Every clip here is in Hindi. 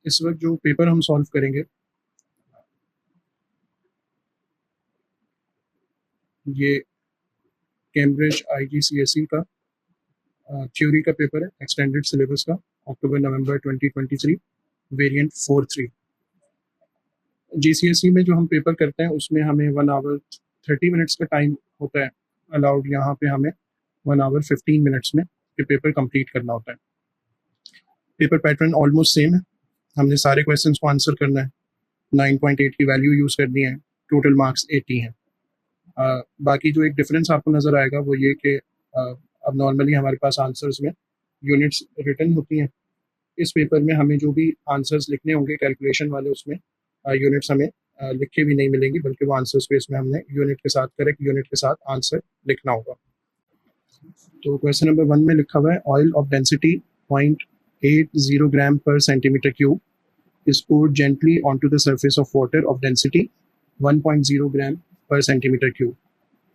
इस वक्त जो पेपर हम सॉल्व करेंगे ये कैम्ब्रिज IGCSE का थ्योरी का पेपर है, एक्सटेंडेड सिलेबस का, अक्टूबर-नवंबर 2023, वेरिएंट 4-3। GCSE में जो हम पेपर करते हैं उसमें हमें 1 आवर 30 मिनट्स का टाइम होता है अलाउड। यहाँ पे हमें 1 आवर 15 मिनट्स में ये पेपर कंप्लीट करना होता है। पेपर पैटर्न ऑलमोस्ट सेम है, हमने सारे क्वेश्चंस को आंसर करना है, 9.8 की वैल्यू यूज़ करनी है, टोटल मार्क्स 80 हैं। बाकी जो एक डिफरेंस आपको नज़र आएगा वो ये कि अब नॉर्मली हमारे पास आंसर्स में यूनिट्स रिटन होती हैं। इस पेपर में हमें जो भी आंसर्स लिखने होंगे कैलकुलेशन वाले, उसमें यूनिट्स हमें लिखे भी नहीं मिलेंगी, बल्कि वो आंसर स्पेस में हमने यूनिट के साथ, करेक्ट यूनिट के साथ आंसर लिखना होगा। तो क्वेश्चन नंबर 1 में लिखा हुआ है ऑयल ऑफ डेंसिटी 0.80 ग्राम पर centimetre cube is poured gently onto the surface of water of density 1.0 gram per centimeter cube.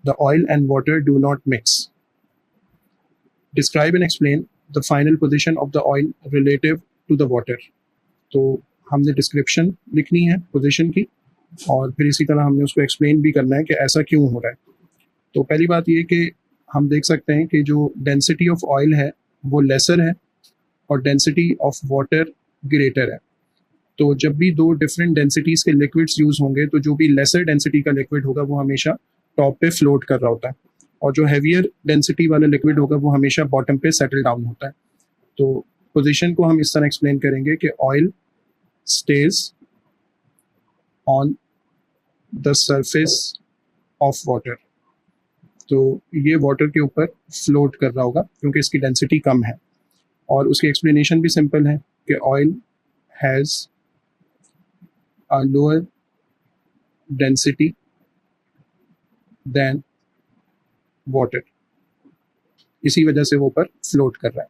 The oil and water do not mix. Describe and explain the final position of the oil relative to the water. तो हमने डिस्क्रिप्शन लिखनी है पोजीशन की, और फिर इसी तरह हमने उसको एक्सप्लेन भी करना है कि ऐसा क्यों हो रहा है। तो पहली बात ये कि हम देख सकते हैं कि जो डेंसिटी ऑफ ऑयल है वो लेसर है और डेंसिटी ऑफ वाटर ग्रेटर है। तो जब भी दो डिफरेंट डेंसिटीज़ के लिक्विड्स यूज़ होंगे तो जो भी लेसर डेंसिटी का लिक्विड होगा वो हमेशा टॉप पे फ्लोट कर रहा होता है, और जो हैवियर डेंसिटी वाला लिक्विड होगा वो हमेशा बॉटम पे सेटल डाउन होता है। तो पोजीशन को हम इस तरह एक्सप्लेन करेंगे कि oil stage on the surface of water. तो ये वाटर के ऊपर फ्लोट कर रहा होगा क्योंकि इसकी डेंसिटी कम है, और उसकी एक्सप्लेनेशन भी सिंपल है कि oil has a lower density than water, इसी वजह से वो ऊपर फ्लोट कर रहा है।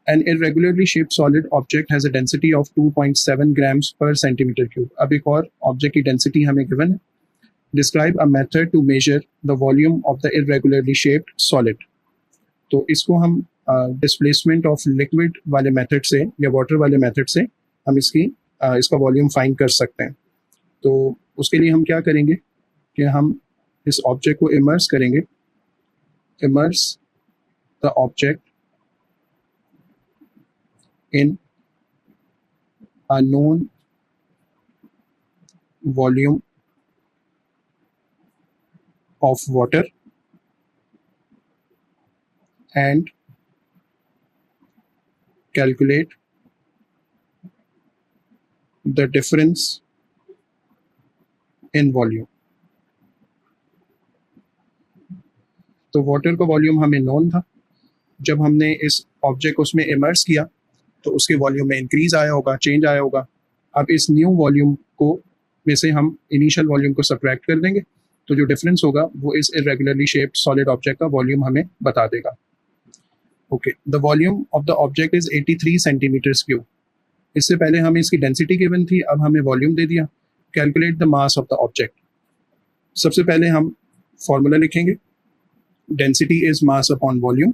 An irregularly shaped solid object has a density of 2.7 grams per centimeter cube. अब एक और ऑब्जेक्ट की डेंसिटी हमें गिवन है। Describe a method to measure the volume of the irregularly shaped solid. तो इसको हम डिस्प्लेसमेंट ऑफ लिक्विड वाले मेथड से या वाटर वाले मेथड से हम इसका वॉल्यूम फाइंड कर सकते हैं। तो उसके लिए हम क्या करेंगे कि हम इस ऑब्जेक्ट को इमर्स करेंगे, immerse the object in a known volume of water and calculate the difference in volume. तो वाटर का वॉल्यूम हमें नोन था, जब हमने इस ऑब्जेक्ट को उसमें इमर्स किया तो उसके वॉल्यूम में इंक्रीज आया होगा, चेंज आया होगा। अब इस न्यू वॉल्यूम को में से हम इनिशियल वॉल्यूम को सब्ट्रैक्ट कर देंगे, तो जो डिफरेंस होगा वो इस इरेगुलरली शेप्ड सॉलिड ऑब्जेक्ट का वॉल्यूम हमें बता देगा। Okay, the volume of the object is 83 centimetres cube. इससे पहले हमें इसकी डेंसिटी गिवन थी, अब हमें वॉल्यूम दे दिया। Calculate the mass of the object. सबसे पहले हम फॉर्मूला लिखेंगे, density is mass upon volume,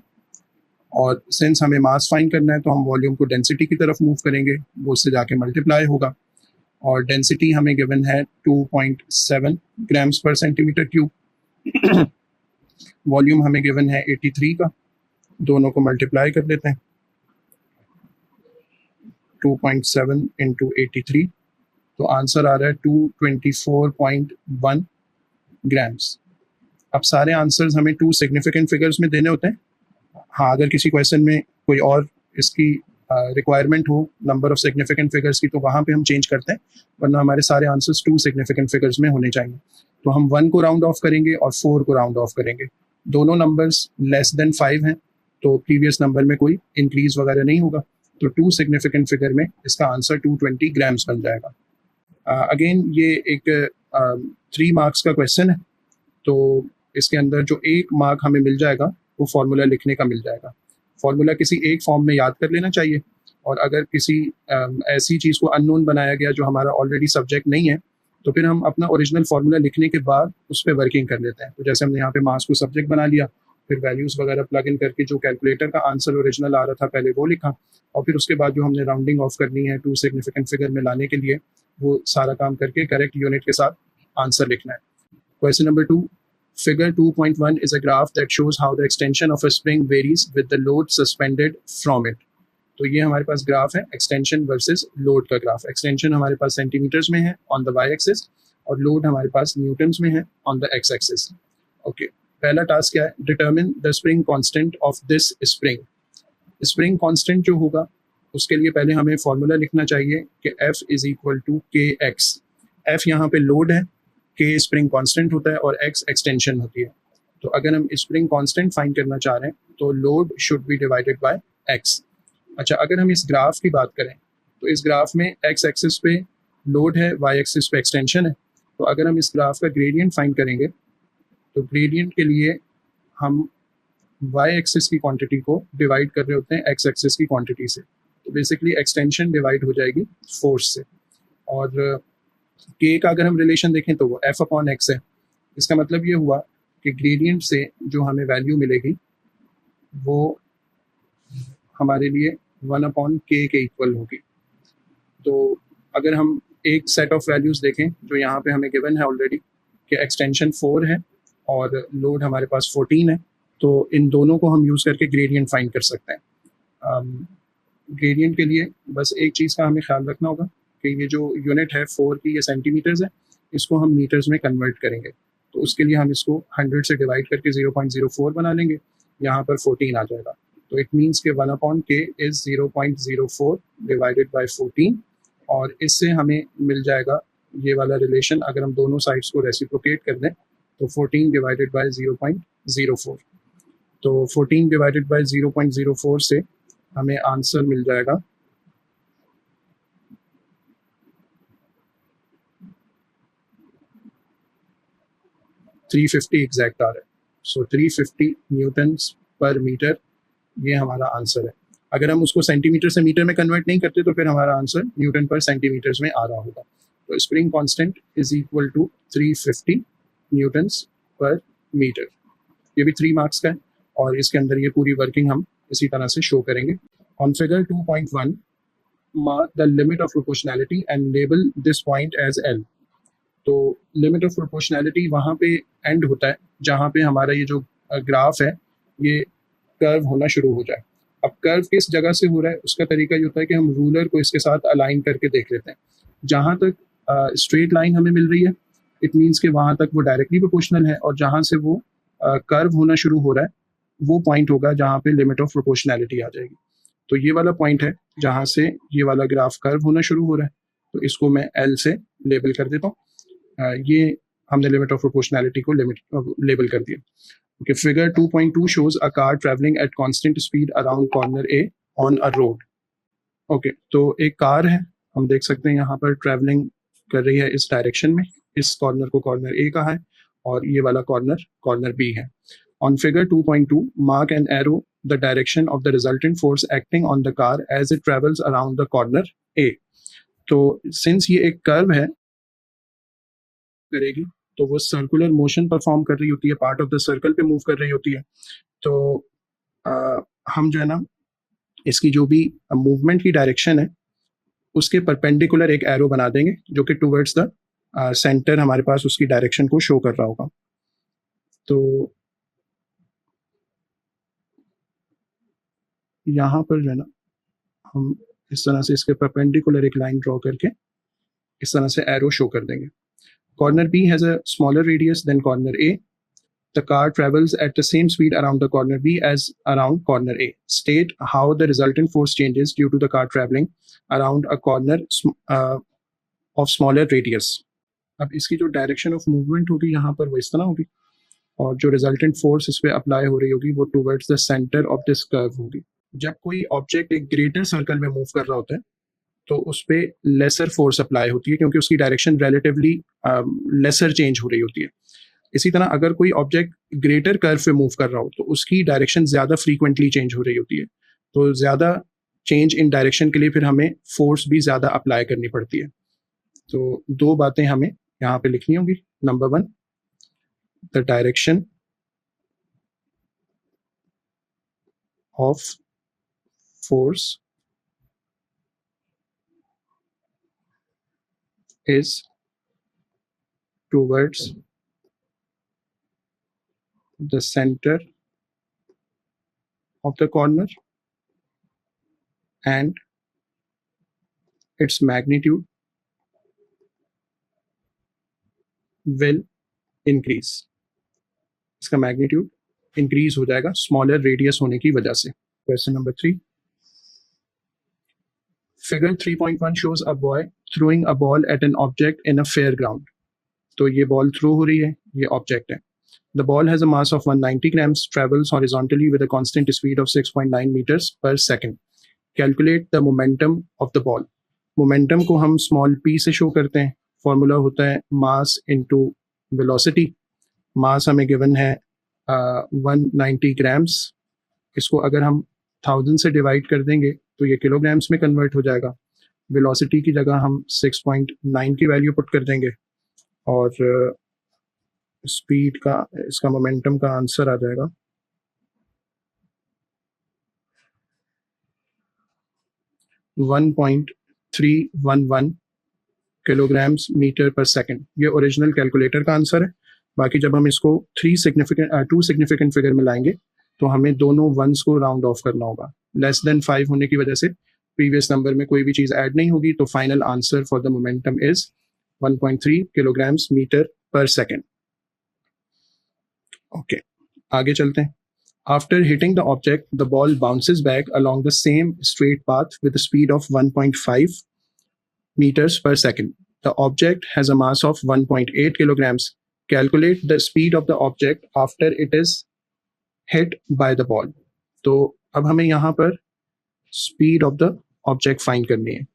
और सिंस हमें मास फाइंड करना है तो हम वॉल्यूम को डेंसिटी की तरफ मूव करेंगे, वो उससे जाके मल्टीप्लाई होगा, और डेंसिटी हमें गिवन है 2.7 ग्राम्स पर सेंटीमीटर क्यूब। वॉल्यूम हमें गिवन है 83 का, दोनों को मल्टीप्लाई कर लेते हैं, 2.7 इंटू 83, तो आंसर आ रहा है 224.1 ग्राम्स। अब सारे आंसर्स हमें 2 सिग्निफिकेंट फिगर्स में देने होते हैं। हाँ, अगर किसी क्वेश्चन में कोई और इसकी रिक्वायरमेंट हो नंबर ऑफ सिग्निफिकेंट फिगर्स की, तो वहाँ पे हम चेंज करते हैं, वरना हमारे सारे आंसर्स 2 सिग्निफिकेंट फिगर्स में होने चाहिए। तो हम 1 को राउंड ऑफ करेंगे और 4 को राउंड ऑफ करेंगे। दोनों नंबर्स लेस देन 5 हैं, तो प्रीवियस नंबर में कोई इंक्रीज वगैरह नहीं होगा, तो 2 सिग्निफिकेंट फिगर में इसका आंसर 220 ग्राम्स बन जाएगा। अगेन ये एक 3 मार्क्स का क्वेश्चन है, तो इसके अंदर जो 1 मार्क हमें मिल जाएगा वो फार्मूला लिखने का मिल जाएगा। फार्मूला किसी एक फॉर्म में याद कर लेना चाहिए, और अगर किसी ऐसी चीज़ को अननोन बनाया गया जो हमारा ऑलरेडी सब्जेक्ट नहीं है, तो फिर हम अपना ओरिजिनल फार्मूला लिखने के बाद उस पर वर्किंग कर लेते हैं। तो जैसे हमने यहाँ पे मास को सब्जेक्ट बना लिया, फिर वैल्यूज़ वगैरह प्लग इन करके जो कैलकुलेटर का आंसर ओरिजिनल आ रहा था पहले वो लिखा, और फिर उसके बाद जो हमने राउंडिंग ऑफ करनी है टू सिग्निफिकेंट फिगर में लाने के लिए वो सारा काम करके करेक्ट यूनिट के साथ आंसर लिखना है। Question number 2, figure 2.1 is a graph that shows how the extension of a spring varies with the load suspended from it. तो ये हमारे पास ग्राफ है एक्सटेंशन वर्सेस लोड का ग्राफ। एक्सटेंशन हमारे पास सेंटीमीटर्स में है ऑन द वाई एक्सिस और लोड हमारे पास न्यूटन्स में है on the x axis. Okay, पहला टास्क क्या है, determine the spring constant of this spring. Spring constant जो होगा उसके लिए पहले हमें फॉर्मूला लिखना चाहिए कि F इज इक्वल टू के एक्स। एफ यहाँ पे लोड है, के स्प्रिंग कांस्टेंट होता है और एक्स एक्सटेंशन होती है। तो अगर हम स्प्रिंग कांस्टेंट फाइंड करना चाह रहे हैं तो load should be divided by x. अच्छा, अगर हम इस ग्राफ की बात करें तो इस ग्राफ में एक्स एक्सिस पे लोड है, वाई एक्सिस पे एक्सटेंशन है। तो अगर हम इस ग्राफ का ग्रेडियंट फाइंड करेंगे तो ग्रेडियंट के लिए हम वाई एक्सिस की क्वांटिटी को डिवाइड कर रहे होते हैं एक्स एक्सिस की क्वांटिटी से। तो बेसिकली एक्सटेंशन डिवाइड हो जाएगी फोर्स से, और के का अगर हम रिलेशन देखें तो वो एफ अपॉन एक्स है। इसका मतलब ये हुआ कि ग्रेडियंट से जो हमें वैल्यू मिलेगी वो हमारे लिए 1/k के इक्वल होगी। तो अगर हम एक सेट ऑफ वैल्यूज़ देखें जो यहाँ पे हमें गिवन है ऑलरेडी कि एक्सटेंशन 4 है और लोड हमारे पास 14 है, तो इन दोनों को हम यूज़ करके ग्रेडियंट फाइंड कर सकते हैं। ग्रेडियंट के लिए बस एक चीज़ का हमें ख्याल रखना होगा कि ये जो यूनिट है 4 की, ये सेंटीमीटर्स है, इसको हम मीटर्स में कन्वर्ट करेंगे। तो उसके लिए हम इसको 100 से डिवाइड करके 0.04 बना लेंगे, यहाँ पर 14 आ जाएगा। तो इट मीन्स के 1/k इज़ 0.04 डिवाइडेड बाय 14, और इससे हमें मिल जाएगा ये वाला रिलेशन। अगर हम दोनों साइड्स को रेसिप्रोकेट कर दें तो 14 डिवाइडेड बाय 0.04, तो 14 डिवाइडेड बाय 0.04 से हमें आंसर मिल जाएगा 350 एग्जैक्ट आ रहा है। सो 350 न्यूटन्स पर मीटर ये हमारा आंसर है। अगर हम उसको सेंटीमीटर से मीटर में कन्वर्ट नहीं करते तो फिर हमारा आंसर न्यूटन पर सेंटीमीटर्स में आ रहा होगा। तो spring constant is equal to 350 newtons पर मीटर। ये भी 3 मार्क्स का है और इसके अंदर ये पूरी वर्किंग हम इसी तरह से शो करेंगे। On figure 2.1 mark the limit of proportionality and label this point as L. तो लिमिट ऑफ प्रोपोर्शनैलिटी वहाँ पे एंड होता है जहाँ पे हमारा ये जो ग्राफ है ये कर्व होना शुरू हो जाए। अब कर्व किस जगह से हो रहा है उसका तरीका ये होता है कि हम रूलर को इसके साथ अलाइन करके देख लेते हैं। जहाँ तक स्ट्रेट लाइन हमें मिल रही है इट मीन्स कि वहाँ तक वो डायरेक्टली प्रोपोर्शनल है, और जहाँ से वो कर्व होना शुरू हो रहा है वो पॉइंट होगा जहाँ पे लिमिट ऑफ प्रोपोर्शनैलिटी आ जाएगी। तो ये वाला पॉइंट है जहाँ से ये वाला ग्राफ कर्व होना शुरू हो रहा है, तो इसको मैं एल से लेबल कर देता हूँ। ये हमने लिमिट ऑफ प्रोपोर्शनैलिटी को लेबल कर दिया। Okay, figure 2.2 shows a car traveling at constant speed around corner A on a road. Okay, तो एक कार है, हम देख सकते हैं यहाँ पर ट्रैवलिंग कर रही है इस डायरेक्शन में। इस कॉर्नर को कॉर्नर A कहा है और ये वाला कॉर्नर कॉर्नर B है। On figure 2.2, mark an arrow the direction of the resultant force acting on the car as it travels around the corner A. तो since ये एक कर्व है करेगी तो वो सर्कुलर मोशन परफॉर्म कर रही होती है, पार्ट ऑफ द सर्कल पे मूव कर रही होती है। तो हम जो है ना इसकी जो भी मूवमेंट की डायरेक्शन है उसके परपेंडिकुलर एक एरो बना देंगे जो कि टुवर्ड्स द सेंटर हमारे पास उसकी डायरेक्शन को शो कर रहा होगा। तो यहाँ पर जो है ना हम इस तरह से इसके परपेंडिकुलर एक लाइन ड्रॉ करके इस तरह से एरो शो कर देंगे। Corner B has a smaller radius than corner A. The car travels at the same speed around the corner B as around corner A. State how the resultant force changes due to the car traveling around a corner of smaller radius. अब इसकी जो डायरेक्शन ऑफ मूवमेंट होगी यहाँ पर वो इस तरह होगी, और जो रिजल्टेंट फोर्स इस पर अप्लाई हो रही होगी वो towards the centre of this curve होगी। जब कोई ऑब्जेक्ट एक ग्रेटर सर्कल में मूव कर रहा होता है तो उस पर लेसर फोर्स अप्लाई होती है क्योंकि उसकी डायरेक्शन रिलेटिवली लेसर चेंज हो रही होती है। इसी तरह अगर कोई ऑब्जेक्ट ग्रेटर कर्व पे मूव कर रहा हो तो उसकी डायरेक्शन ज़्यादा फ्रीक्वेंटली चेंज हो रही होती है। तो ज़्यादा चेंज इन डायरेक्शन के लिए फिर हमें फोर्स भी ज़्यादा अप्लाई करनी पड़ती है। तो 2 बातें हमें यहाँ पे लिखनी होंगी। Number 1, the direction of force is towards the center of the corner and its magnitude will increase. इसका मैग्नीट्यूड इंक्रीज हो जाएगा स्मॉलर रेडियस होने की वजह से. Question number 3. Figure 3.1 shows a boy throwing a ball at an object in a fairground. तो ये बॉल थ्रो हो रही है, ये ऑब्जेक्ट है. The ball has a mass of 190 grams, travels horizontally with a constant speed of 6.9 meters per second. Calculate the momentum of the ball. Momentum को हम small p से शो करते हैं. फॉर्मूला होता है mass into velocity. मास हमें गिवन है 190 ग्राम्स. इसको अगर हम 1000 से डिवाइड कर देंगे तो ये किलोग्राम्स में कन्वर्ट हो जाएगा. वेलोसिटी की जगह हम 6.9 की वैल्यू पुट कर देंगे और स्पीड का, इसका मोमेंटम का आंसर आ जाएगा 1.311 किलोग्राम्स मीटर पर सेकेंड. ये ओरिजिनल कैलकुलेटर का आंसर है. बाकी जब हम इसको टू सिग्निफिकेंट फिगर में लाएंगे तो हमें दोनों वंस को राउंड ऑफ करना होगा. लेस देन 5 होने की वजह से प्रीवियस नंबर में कोई भी चीज़ ऐड नहीं होगी. तो final answer for the momentum is 1.3 kilograms metre पर सेकेंड. ओके, आगे चलते हैं. After hitting the object, the ball bounces back along the same straight path with a speed of 1.5 meters per second. The object has a mass of 1.8 kilograms. Calculate the speed of the object after it is hit by the ball. तो अब हमें यहाँ पर speed of the object find करनी है.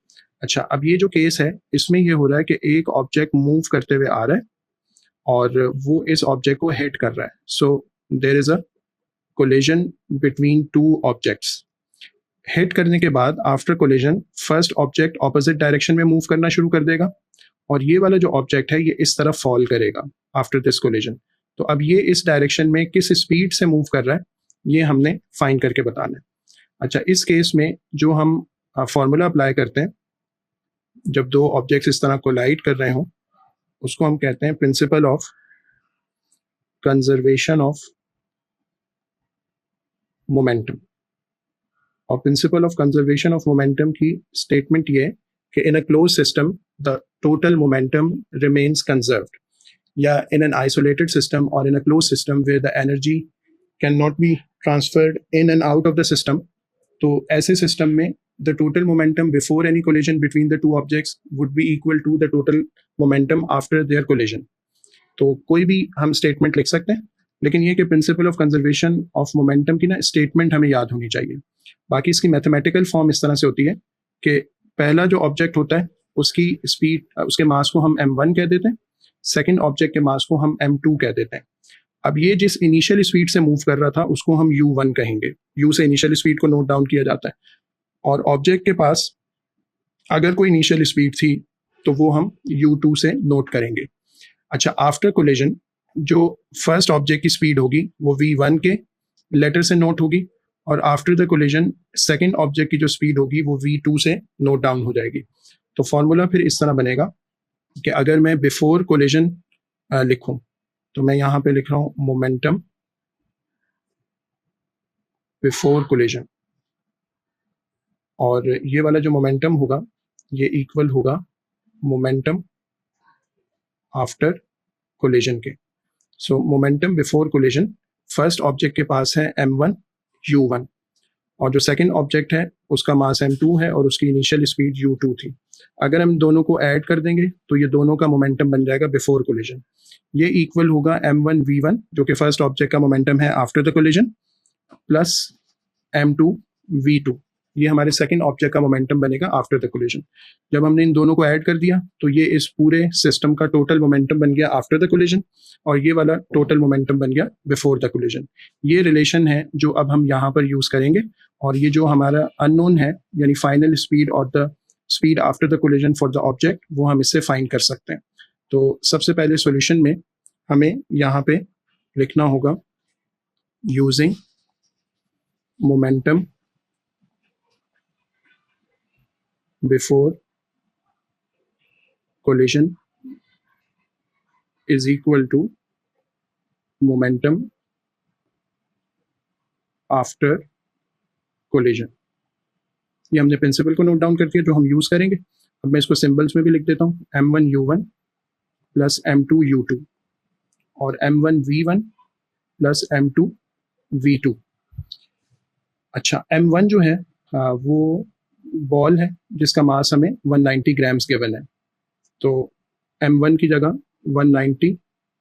अच्छा, अब ये जो केस है इसमें ये हो रहा है कि एक ऑब्जेक्ट मूव करते हुए आ रहा है और वो इस ऑब्जेक्ट को हिट कर रहा है. So there is a collision between two objects. Hit करने के बाद after collision first object opposite direction में मूव करना शुरू कर देगा और ये वाला जो ऑब्जेक्ट है ये इस तरफ फॉल करेगा आफ्टर दिस कोलिजन. तो अब ये इस डायरेक्शन में किस स्पीड से मूव कर रहा है ये हमने फाइंड करके बताना है. अच्छा, इस केस में जो हम फॉर्मूला अप्लाई करते हैं जब दो ऑब्जेक्ट्स इस तरह कोलाइड कर रहे हों उसको हम कहते हैं principle of conservation of momentum. और principle of conservation of momentum की स्टेटमेंट ये है कि in a close system the total momentum remains conserved. या इन एन आइसोलेटेड सिस्टम और in a close system where the energy can not be transferred in and out of the system. तो ऐसे सिस्टम में the total momentum before any collision between the two objects would be equal to the total momentum after their collision. तो कोई भी हम स्टेटमेंट लिख सकते हैं, लेकिन ये कि principal of conservation of momentum की ना स्टेटमेंट हमें याद होनी चाहिए. बाकी इसकी मैथमेटिकल फॉर्म इस तरह से होती है कि पहला जो ऑब्जेक्ट होता है उसकी स्पीड, उसके मास को हम m1 कह देते हैं, सेकेंड ऑब्जेक्ट के मास को हम m2 कह देते हैं. अब ये जिस इनिशियल स्पीड से मूव कर रहा था उसको हम u1 कहेंगे. u से इनिशियल स्पीड को नोट डाउन किया जाता है और ऑब्जेक्ट के पास अगर कोई इनिशियल स्पीड थी तो वो हम u2 से नोट करेंगे. अच्छा, आफ्टर कोलिजन जो फर्स्ट ऑब्जेक्ट की स्पीड होगी वो v1 के लेटर से नोट होगी और after the collision second object की जो स्पीड होगी वो v2 से नोट डाउन हो जाएगी. तो फॉर्मूला फिर इस तरह बनेगा कि अगर मैं बिफोर कोलिजन लिखूं तो मैं यहाँ पे लिख रहा हूँ मोमेंटम बिफोर कोलिजन और ये वाला जो मोमेंटम होगा ये इक्वल होगा मोमेंटम आफ्टर कोलिजन के. सो momentum before collision, first object के पास है m1 u1 और जो सेकंड ऑब्जेक्ट है उसका मास m2 है और उसकी इनिशियल स्पीड u2 थी. अगर हम दोनों को ऐड कर देंगे तो ये दोनों का मोमेंटम बन जाएगा बिफोर कोलिजन. ये इक्वल होगा m1 v1 जो कि फर्स्ट ऑब्जेक्ट का मोमेंटम है after the collision plus m2 v2, ये हमारे सेकंड ऑब्जेक्ट का मोमेंटम बनेगा आफ्टर द कोलिजन. जब हमने इन दोनों को ऐड कर दिया तो ये इस पूरे सिस्टम का टोटल मोमेंटम बन गया आफ्टर द कोलिजन और ये वाला टोटल मोमेंटम बन गया बिफोर द कोलिजन. ये रिलेशन है जो अब हम यहाँ पर यूज करेंगे और ये जो हमारा अननोन है यानी फाइनल स्पीड और the speed after the collision for the object वो हम इससे फाइंड कर सकते हैं. तो सबसे पहले सोल्यूशन में हमें यहाँ पे लिखना होगा using momentum before collision is equal to momentum after collision. ये हमने प्रिंसिपल को नोट डाउन कर दिया जो हम यूज करेंगे। अब मैं इसको सिंबल्स में भी लिख देता हूँ, m1u1 प्लस m2u2 और m1v1 प्लस m2v2। अच्छा, m1 जो है वो बॉल है जिसका मास हमें 190 ग्राम्स गिवन है, तो m1 की जगह 190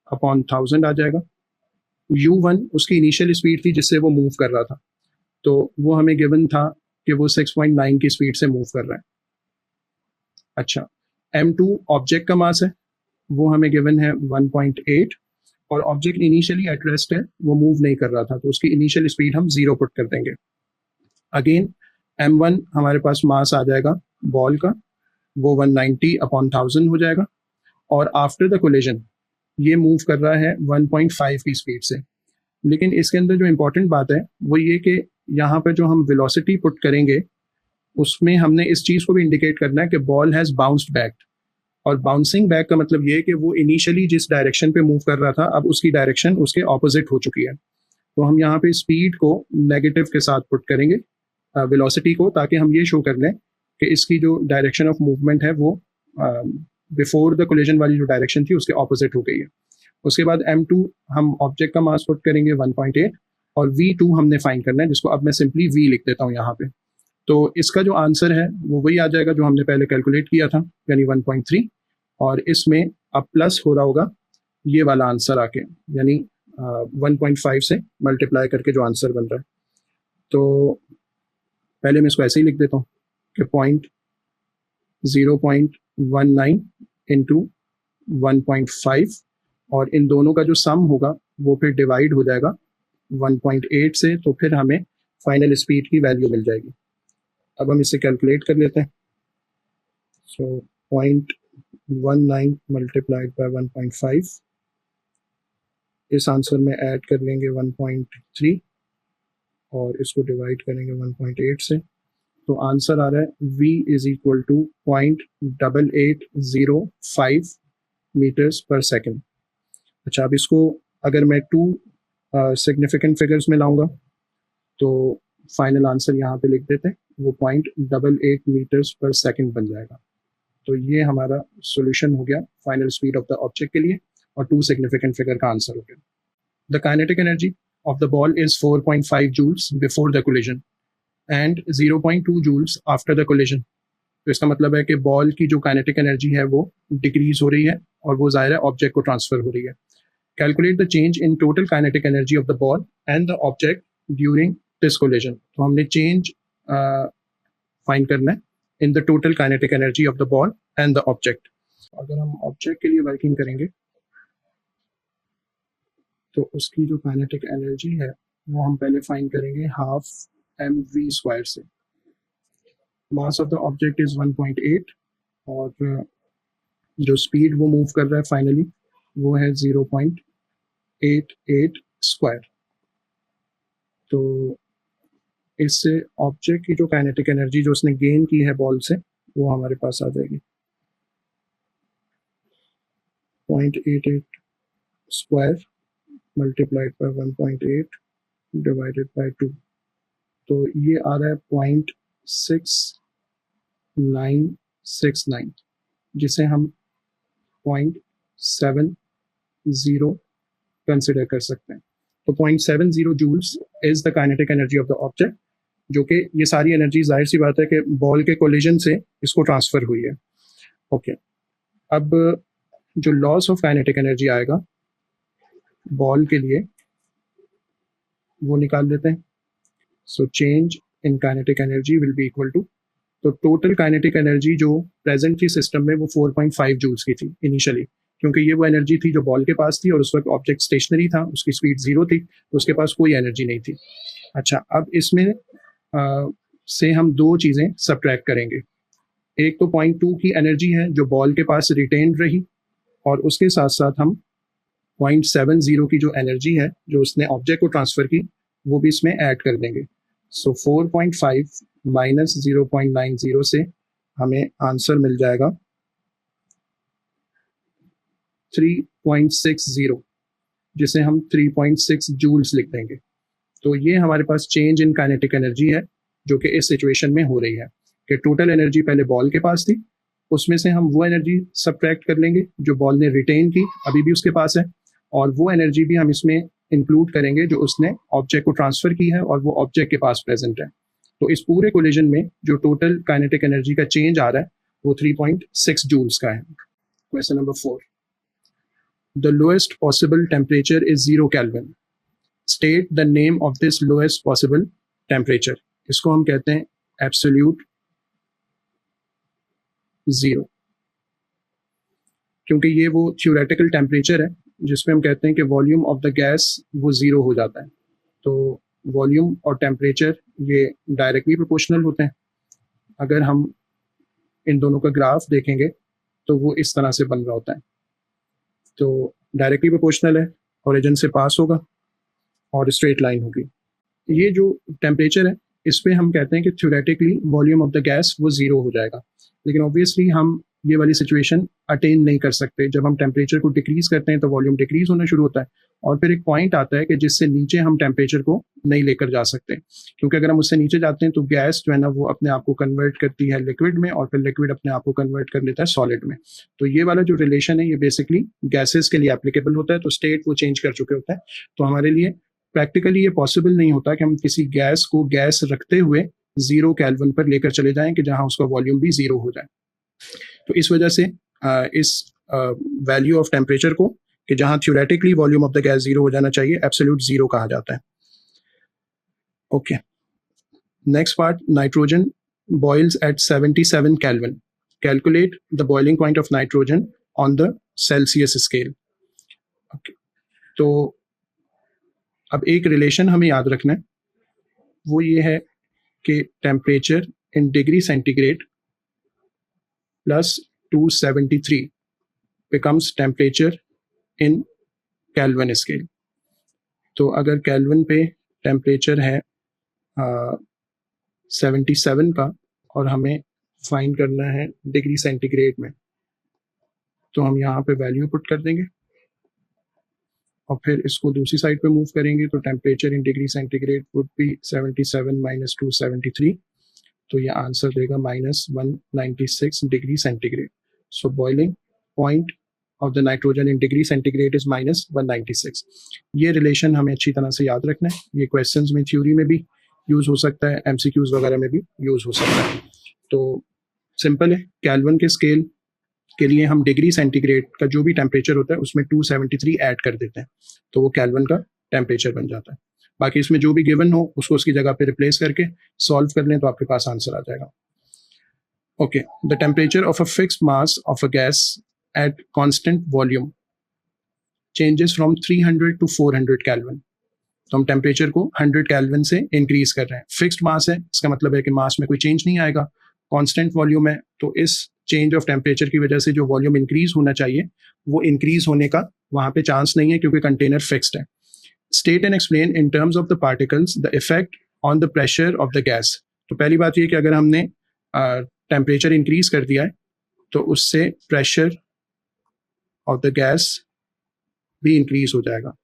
अपॉन 1000 आ जाएगा। u1 उसकी इनिशियल स्पीड थी जिससे वो मूव कर रहा था, तो वो हमें गिवन था कि वो 6.9 की स्पीड से मूव कर रहा है। अच्छा, m2 ऑब्जेक्ट का मास है, वो हमें गिवन है 1.8 और ऑब्जेक्ट इनिशियली एट रेस्ट है, वो मूव नहीं कर रहा था, तो उसकी इनिशियल स्पीड हम 0 पुट कर देंगे। अगेन m1 हमारे पास मास आ जाएगा बॉल का, वो 190 अपॉन 1000 हो जाएगा और आफ्टर द कोलिजन ये मूव कर रहा है 1.5 की स्पीड से। लेकिन इसके अंदर जो इम्पोर्टेंट बात है वो ये कि यहाँ पर जो हम वेलोसिटी पुट करेंगे उसमें हमने इस चीज़ को भी इंडिकेट करना है कि बॉल हैज़ बाउंस्ड बैक, और बाउंसिंग बैक का मतलब ये है कि वो इनिशियली जिस डायरेक्शन पे मूव कर रहा था अब उसकी डायरेक्शन उसके ऑपोजिट हो चुकी है। तो हम यहाँ पे स्पीड को नेगेटिव के साथ पुट करेंगे वेलोसिटी को, ताकि हम ये शो कर लें कि इसकी जो डायरेक्शन ऑफ मूवमेंट है वो बिफोर द कोलिजन वाली जो डायरेक्शन थी उसके ऑपोजिट हो गई है। उसके बाद m2 हम ऑब्जेक्ट का मास पुट करेंगे 1.8 और v2 हमने फाइंड करना है, जिसको अब मैं सिंपली v लिख देता हूँ यहाँ पे। तो इसका जो आंसर है वो वही आ जाएगा जो हमने पहले कैलकुलेट किया था, यानी 1.3, और इसमें अब प्लस हो रहा होगा ये वाला आंसर आके, यानी 1.5 से मल्टीप्लाई करके जो आंसर बन रहा है। तो पहले मैं इसको ऐसे ही लिख देता हूँ कि 0.19 इंटू 1.5 और इन दोनों का जो सम होगा वो फिर डिवाइड हो जाएगा 1.8 से, तो फिर हमें फाइनल स्पीड की वैल्यू मिल जाएगी। अब हम इसे कैलकुलेट कर लेते हैं। सो 0.19 मल्टीप्लाइड बाय 1.5, इस आंसर में ऐड कर लेंगे 1.3 और इसको डिवाइड करेंगे 1.8 से, तो आंसर आ रहा है v is equal to 0.8805 metres पर सेकेंड। अच्छा, अब इसको अगर मैं 2 सिग्निफिकेंट फिगर्स में लाऊंगा तो फाइनल आंसर यहाँ पे लिख देते हैं, वो 0.88 मीटर्स पर सेकेंड बन जाएगा। तो ये हमारा सॉल्यूशन हो गया final speed of the object के लिए, और 2 सिग्निफिकेंट फिगर का आंसर हो गया। The kinetic energy of the ball is 4.5 joules before the collision and 0.2 joules after the collision. तो इसका मतलब है कि बॉल की जो काइनेटिक एनर्जी है वो डिक्रीज हो रही है और वो ज़ाहिर है ऑब्जेक्ट को ट्रांसफर हो रही है। Calculate the change in total kinetic energy of the ball and the object during this collision. तो हमने चेंज फाइंड करना है in the total kinetic energy of the ball and the object. अगर हम ऑब्जेक्ट के लिए वर्किंग करेंगे तो उसकी जो काइनेटिक एनर्जी है वो हम पहले फाइंड करेंगे हाफ mv स्क्वायर से। Mass of the object is 1.8 और जो स्पीड वो मूव कर रहा है फाइनली वो है 0.88 स्क्वायर। तो इससे ऑब्जेक्ट की जो काइनेटिक एनर्जी जो उसने गेन की है बॉल से वो हमारे पास आ जाएगी 0.88 square multiplied by 1.8 divided by 2, तो ये आ रहा है 0.6969, जिसे हम 0.70 कंसिडर कर सकते हैं। तो 0.70 joules is the kinetic energy of the object, जो कि ये सारी एनर्जी जाहिर सी बात है कि बॉल के कोलिजन से इसको ट्रांसफर हुई है। ओके, अब जो लॉस ऑफ काइनेटिक एनर्जी आएगा बॉल के लिए वो निकाल लेते हैं। So change in kinetic energy will be equal to, तो टोटल काइनेटिक एनर्जी जो प्रेजेंट थी सिस्टम में वो 4.5 जूल्स की थी इनिशियली, क्योंकि ये वो एनर्जी थी जो बॉल के पास थी और उस वक्त ऑब्जेक्ट स्टेशनरी था, उसकी स्पीड 0 थी, तो उसके पास कोई एनर्जी नहीं थी। अच्छा, अब इसमें से हम 2 चीज़ें सब्ट्रैक्ट करेंगे। एक तो 0.2 की एनर्जी है जो बॉल के पास रिटेन्ड रही, और उसके साथ साथ हम 0.70 की जो एनर्जी है जो उसने ऑब्जेक्ट को ट्रांसफ़र की वो भी इसमें ऐड कर देंगे। सो 4.5 माइनस 0.90 से हमें आंसर मिल जाएगा 3.60, जिसे हम 3.6 जूल्स लिख देंगे। तो ये हमारे पास चेंज इन काइनेटिक एनर्जी है जो कि इस सिचुएशन में हो रही है कि टोटल एनर्जी पहले बॉल के पास थी, उसमें से हम वो एनर्जी सब्ट्रैक्ट कर लेंगे जो बॉल ने रिटेन की, अभी भी उसके पास है, और वो एनर्जी भी हम इसमें इंक्लूड करेंगे जो उसने ऑब्जेक्ट को ट्रांसफर की है और वो ऑब्जेक्ट के पास प्रेजेंट है। तो इस पूरे कोलिजन में जो टोटल काइनेटिक एनर्जी का चेंज आ रहा है वो 3.6 जूल्स का है। Question number 4, the lowest possible temperature is 0 kelvin, state the name of this lowest possible temperature. इसको हम कहते हैं एब्सोल्यूट जीरो, क्योंकि ये वो थ्योरेटिकल टेम्परेचर है जिसमें हम कहते हैं कि वॉल्यूम ऑफ द गैस वो जीरो हो जाता है। तो वॉल्यूम और टेम्परेचर ये डायरेक्टली प्रोपोर्शनल होते हैं। अगर हम इन दोनों का ग्राफ देखेंगे तो वो इस तरह से बन रहा होता है। तो डायरेक्टली प्रोपोर्शनल है, ओरिजिन से पास होगा और स्ट्रेट लाइन होगी। ये जो टेम्परेचर है इस पे हम कहते हैं कि theoretically volume of the gas वो जीरो हो जाएगा, लेकिन ऑब्वियसली हम ये वाली सिचुएशन अटेन नहीं कर सकते। जब हम टेम्परेचर को डिक्रीज करते हैं तो वॉल्यूम डिक्रीज होना शुरू होता है, और फिर एक पॉइंट आता है कि जिससे नीचे हम टेम्परेचर को नहीं लेकर जा सकते, क्योंकि अगर हम उससे नीचे जाते हैं तो गैस जो है ना वो अपने आप को कन्वर्ट करती है लिक्विड में, और फिर लिक्विड अपने आप को कन्वर्ट कर लेता है सॉलिड में। तो ये वाला जो रिलेशन है ये बेसिकली गैसेस के लिए एप्लीकेबल होता है। तो स्टेट वो चेंज कर चुके होते हैं, तो हमारे लिए प्रैक्टिकली ये पॉसिबल नहीं होता कि हम किसी गैस को गैस रखते हुए 0 केल्विन पर लेकर चले जाएं कि जहां उसका वॉल्यूम भी जीरो हो जाए। तो इस वजह से इस वैल्यू ऑफ टेम्परेचर को कि जहां theoretically volume of the gas zero हो जाना चाहिए एब्सोल्यूट जीरो कहा जाता है। Okay, next part, nitrogen boils at 77 kelvin, calculate the boiling point of nitrogen on the Celsius scale. तो अब एक रिलेशन हमें याद रखना है, वो ये है कि temperature in degree centigrade plus 273 becomes temperature in kelvin scale. तो अगर केल्विन पे टेम्परेचर है 77 का और हमें फाइंड करना है डिग्री सेंटीग्रेड में, तो हम यहाँ पे वैल्यू पुट कर देंगे और फिर इसको दूसरी साइड पे मूव करेंगे। तो temperature in degree centigrade would be 77 minus 273, तो ये आंसर देगा minus 196 degree centigrade. So boiling point of the nitrogen in degree centigrade is minus 196। ये रिलेशन हमें अच्छी तरह से याद रखना है। ये क्वेश्चंस में थ्योरी में भी यूज हो सकता है, एमसीक्यूज वगैरह में भी यूज हो सकता है। तो सिंपल है, केल्विन के स्केल के लिए हम डिग्री सेंटीग्रेड का जो भी टेम्परेचर होता है उसमें 273 ऐड कर देते हैं, तो वो केल्विन का टेम्परेचर बन जाता है। बाकी इसमें जो भी गिवन हो उसको उसकी जगह पे रिप्लेस करके सॉल्व कर लें तो आपके पास आंसर आ जाएगा। Okay, the temperature of a fixed mass of a gas at constant volume changes from 300 to 400 kelvin. तो हम टेम्परेचर को 100 केल्विन से इंक्रीज कर रहे हैं। फिक्स्ड मास है, इसका मतलब है कि मास में कोई चेंज नहीं आएगा। कांस्टेंट वॉल्यूम है, तो इस चेंज ऑफ टेम्परेचर की वजह से जो वॉल्यूम इंक्रीज होना चाहिए वो इंक्रीज होने का वहां पे चांस नहीं है क्योंकि कंटेनर फिक्स्ड है। State and explain in terms of the particles the effect on the pressure of the gas. तो पहली बात ये कि अगर हमने टेम्परेचर इंक्रीज कर दिया है तो उससे प्रेशर ऑफ द गैस भी इंक्रीज हो जाएगा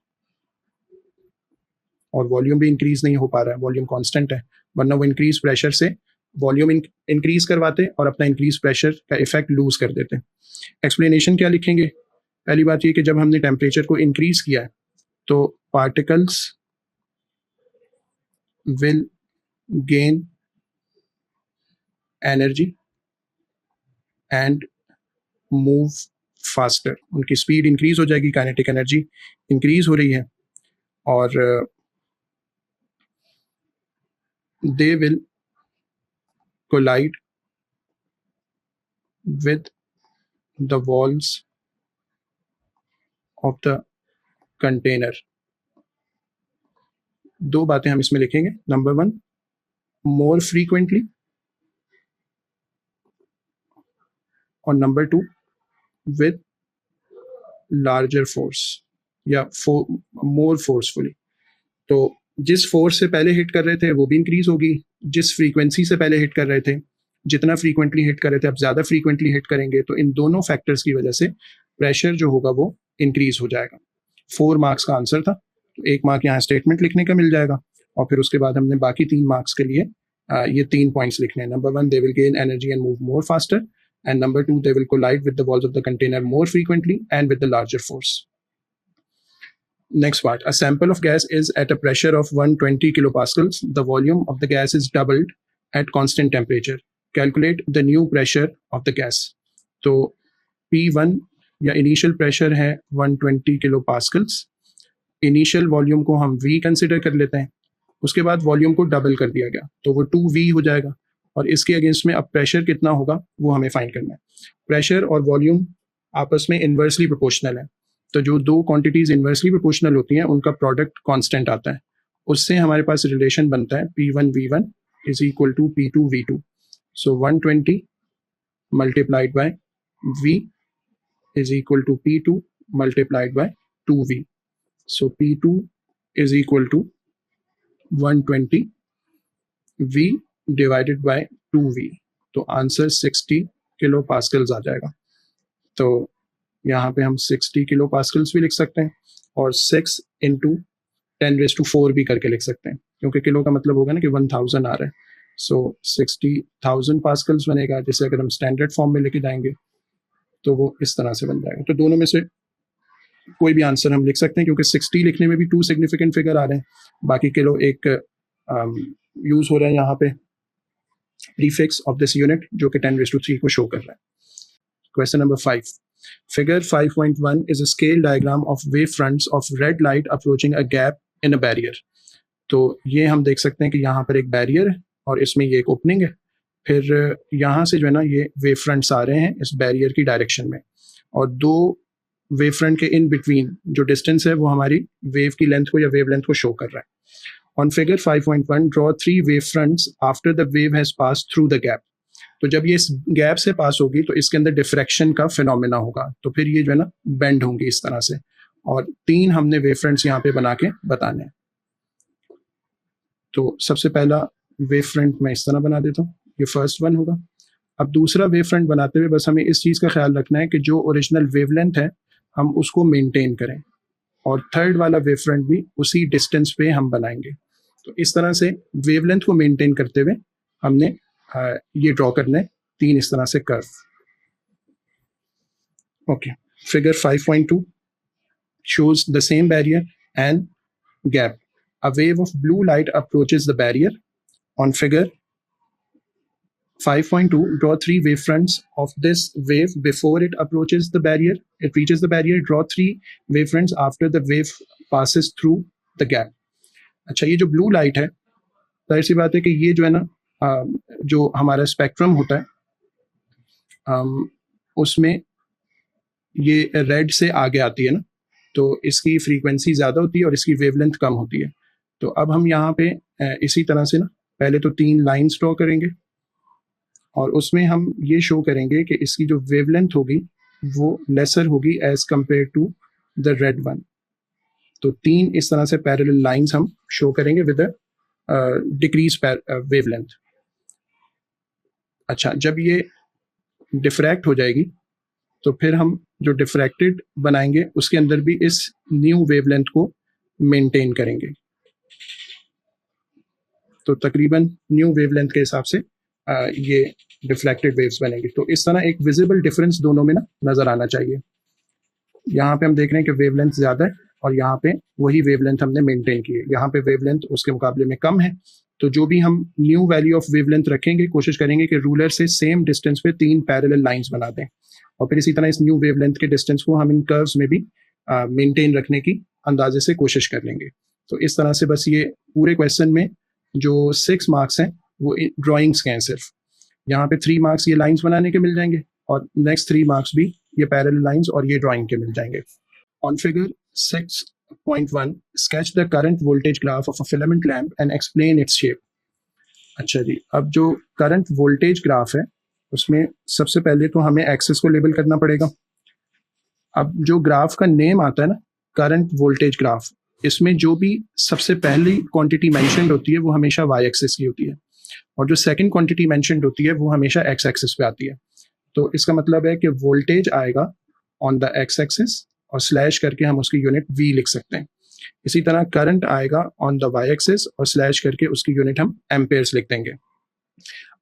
और वॉल्यूम भी इंक्रीज नहीं हो पा रहा है, वॉल्यूम कांस्टेंट है, वरना वो इंक्रीज प्रेशर से वॉल्यूम इंक्रीज करवाते और अपना इंक्रीज प्रेशर का इफेक्ट लूज कर देते। एक्सप्लेनेशन क्या लिखेंगे? पहली बात ये कि जब हमने टेम्परेचर को इंक्रीज किया है तो particles will gain energy and move faster. उनकी स्पीड इंक्रीज हो जाएगी, काइनेटिक एनर्जी इंक्रीज हो रही है, और they will collide with the walls of the container। दो बातें हम इसमें लिखेंगे, नंबर 1 more frequently और नंबर 2 with larger force या more forcefully। तो जिस फोर्स से पहले हिट कर रहे थे वो भी इंक्रीज होगी, जिस फ्रीक्वेंसी से पहले हिट कर रहे थे, जितना फ्रीक्वेंटली हिट कर रहे थे अब ज़्यादा फ्रीक्वेंटली हिट करेंगे, तो इन दोनों फैक्टर्स की वजह से प्रेशर जो होगा वो इंक्रीज हो जाएगा। 4 मार्क्स का आंसर था, तो 1 मार्क यहाँ स्टेटमेंट लिखने का मिल जाएगा, और फिर उसके बाद हमने बाकी 3 मार्क्स के लिए ये 3 पॉइंट्स लिखने हैं। Number 1, they will gain energy and move more faster, and number 2, they will collide with the walls of the container more frequently and with the larger force. Next part, a sample of gas is at a pressure of 120 kilopascals. The volume of the gas is doubled at constant temperature. Calculate the new pressure of the gas. तो P1 या इनिशियल प्रेशर है 120 kilopascals. इनिशियल वॉल्यूम को हम V कंसिडर कर लेते हैं, उसके बाद वॉल्यूम को डबल कर दिया गया तो वो 2V हो जाएगा, और इसके अगेंस्ट में अब प्रेशर कितना होगा वो हमें फाइंड करना है। प्रेशर और वॉल्यूम आपस में इन्वर्सली प्रोपोर्शनल है, तो जो दो क्वांटिटीज इन्वर्सली प्रोपोर्शनल होती हैं उनका प्रोडक्ट कांस्टेंट आता है, उससे हमारे पास रिलेशन बनता है P1V1 is equal to P2V2। So 120 multiplied by V is equal to P2 multiplied by 2V। So P2 is equal to 120 V divided by 2V, तो आंसर 60 किलो पास्कल्स आ जाएगा। तो यहाँ पे हम 60 किलो पास्कल्स भी लिख सकते हैं और 6 इंटू 10⁴ भी करके लिख सकते हैं, क्योंकि किलो का मतलब होगा ना कि 1000 आ रहा है। सो 60,000 पास्कल्स बनेगा, जिसे अगर हम स्टैंडर्ड फॉर्म में लेके जाएंगे तो वो इस तरह से बन जाएगा। तो दोनों में से कोई भी आंसर हम लिख सकते हैं, क्योंकि 60 लिखने में भी 2 सिग्निफिकेंट फिगर आ रहे हैं, बाकी किलो एक यूज हो रहा है यहाँ पे prefix of this unit जो कि 10�3 को शो कर रहा है। Question number 5. Figure 5.1 is a scale diagram of wave fronts of red light approaching a gap in a barrier. तो ये हम देख सकते हैं कि यहाँ पर एक बैरियर है और इसमें ये एक ओपनिंग है, फिर यहाँ से जो है ना ये वेव फ्रंट्स आ रहे हैं इस बैरियर की डायरेक्शन में, और दो वेव फ्रंट के इन बिटवीन जो डिस्टेंस है वो हमारी वेव की लेंथ को या वेव लेंथ को शो कर रहा है। On figure 5.1, draw 3 wave fronts after the wave has passed through the gap. तो जब ये इस गैप से पास होगी तो इसके अंदर डिफ्रैक्शन का फिनोमेना होगा, तो फिर ये जो है ना बेंड होंगी इस तरह से, और 3 हमने वेव फ्रंट्स यहाँ पे बना के बताने हैं। तो सबसे पहला वेव फ्रंट मैं इस तरह बना देता हूँ, ये फर्स्ट वन होगा। अब दूसरा वेव फ्रंट बनाते हुए बस हमें इस चीज़ का ख्याल रखना है कि जो ओरिजिनल वेवलेंथ है हम उसको मेंटेन करें, और थर्ड वाला वेव फ्रंट भी उसी डिस्टेंस पे हम बनाएंगे। तो इस तरह से वेवलेंथ को मेंटेन करते हुए हमने ये ड्रॉ करना है 3 इस तरह से curve. Okay, figure 5.2 shows the same barrier and gap. A wave of blue light approaches the barrier. On figure 5.2, draw 3 wave fronts of this wave before it approaches the barrier. It reaches the barrier. Draw 3 wave fronts after the wave passes through the gap. अच्छा, ये जो ब्लू लाइट है, जाहिर सी बात है कि ये जो है ना जो हमारा स्पेक्ट्रम होता है उसमें ये रेड से आगे आती है ना, तो इसकी फ्रीक्वेंसी ज़्यादा होती है और इसकी वेवलेंथ कम होती है। तो अब हम यहाँ पे इसी तरह से ना पहले तो 3 लाइन्स ड्रॉ करेंगे और उसमें हम ये शो करेंगे कि इसकी जो वेवलेंथ होगी वो लेसर होगी as compare to the red one. तो 3 इस तरह से पैरेलल लाइंस हम शो करेंगे विद डिक्रीज वेवलेंथ। अच्छा, जब ये डिफ्रैक्ट हो जाएगी तो फिर हम जो डिफ्रैक्टेड बनाएंगे उसके अंदर भी इस न्यू वेवलेंथ को मेंटेन करेंगे, तो तकरीबन न्यू वेवलेंथ के हिसाब से ये डिफ्रैक्टेड वेव्स बनेंगी। तो इस तरह एक विजिबल डिफरेंस दोनों में ना नज़र आना चाहिए। यहाँ पे हम देख रहे हैं कि वेवलेंथ ज़्यादा है और यहाँ पे वही वेवलेंथ हमने मेंटेन की है, यहाँ पे वेवलेंथ उसके मुकाबले में कम है। तो जो भी हम न्यू वैल्यू ऑफ वेवलेंथ रखेंगे, कोशिश करेंगे कि रूलर से सेम डिस्टेंस पे 3 पैरेलल लाइंस बना दें, और फिर इसी तरह इस न्यू वेवलेंथ के डिस्टेंस को हम इन कर्व्स में भी मेंटेन रखने की अंदाजे से कोशिश कर लेंगे। तो इस तरह से बस ये पूरे क्वेश्चन में जो 6 मार्क्स हैं वो ड्राइंग्स के हैं सिर्फ। यहाँ पे 3 मार्क्स ये लाइन्स बनाने के मिल जाएंगे और नेक्स्ट 3 मार्क्स भी ये पैरेलल लाइन्स और ये ड्राइंग के मिल जाएंगे। On figure 6.1, sketch the current voltage graph of a filament lamp and explain its shape. अच्छा जी, अब जो करंट वोल्टेज ग्राफ है उसमें सबसे पहले तो हमें एक्सिस को लेबल करना पड़ेगा। अब जो ग्राफ का नेम आता है ना, करंट वोल्टेज ग्राफ, इसमें जो भी सबसे पहली क्वांटिटी मेंशन्ड होती है वो हमेशा वाई एक्सिस की होती है, और जो सेकंड क्वांटिटी मेंशन्ड होती है वो हमेशा एक्स एक्सिस पे आती है। तो इसका मतलब है कि वोल्टेज आएगा ऑन द एक्स एक्सिस और स्लैश करके हम उसकी यूनिट वी लिख सकते हैं। इसी तरह करंट आएगा ऑन द वाई एक्सिस और स्लैश करके उसकी यूनिट हम एम्पेयर्स लिख देंगे।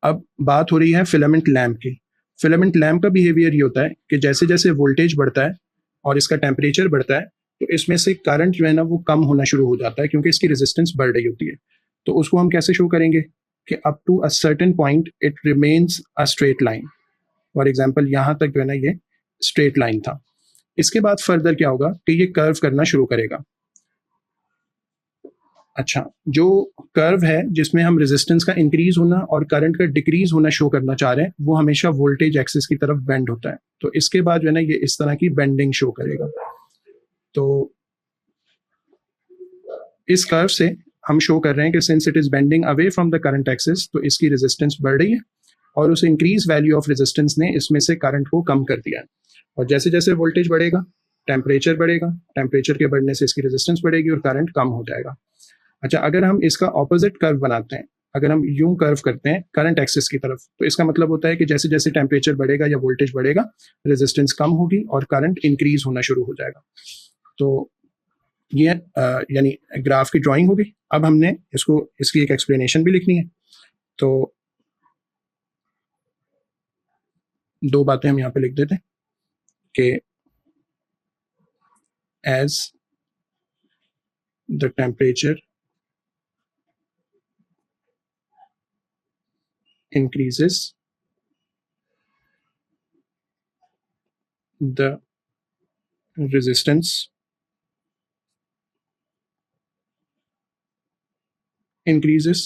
अब बात हो रही है फिलामेंट लैम्प की। फिलामेंट लैम्प का बिहेवियर ये होता है कि जैसे जैसे वोल्टेज बढ़ता है और इसका टेम्परेचर बढ़ता है तो इसमें से करंट जो है ना वो कम होना शुरू हो जाता है, क्योंकि इसकी रेजिस्टेंस बढ़ रही होती है। तो उसको हम कैसे शो करेंगे कि up to a certain point it remains a straight line. For example यहाँ तक जो है ना ये स्ट्रेट लाइन था। इसके बाद फर्दर क्या होगा कि ये कर्व करना शुरू करेगा। अच्छा, जो कर्व है जिसमें हम रेजिस्टेंस का इंक्रीज होना और करंट का डिक्रीज होना शो करना चाह रहे हैं वो हमेशा वोल्टेज एक्सिस की तरफ बेंड होता है। तो इसके बाद जो है ना ये इस तरह की बेंडिंग शो करेगा। तो इस कर्व से हम शो कर रहे हैं कि since it is bending away from the current axis तो इसकी रेजिस्टेंस बढ़ रही है और उस इंक्रीज वैल्यू ऑफ रेजिस्टेंस ने इसमें से करंट को कम कर दिया है। और जैसे जैसे वोल्टेज बढ़ेगा टेम्परेचर बढ़ेगा, टेम्परेचर के बढ़ने से इसकी रेजिस्टेंस बढ़ेगी और करंट कम हो जाएगा। अच्छा, अगर हम इसका ऑपोजिट कर्व बनाते हैं, अगर हम यूं कर्व करते हैं करंट एक्सिस की तरफ, तो इसका मतलब होता है कि जैसे जैसे टेम्परेचर बढ़ेगा या वोल्टेज बढ़ेगा रेजिस्टेंस कम होगी और करंट इंक्रीज होना शुरू हो जाएगा। तो ये यानी ग्राफ की ड्राइंग होगी। अब हमने इसको इसकी एक एक्सप्लेनेशन भी लिखनी है। तो दो बातें हम यहाँ पे लिख देते हैं कि as the temperature increases the resistance increases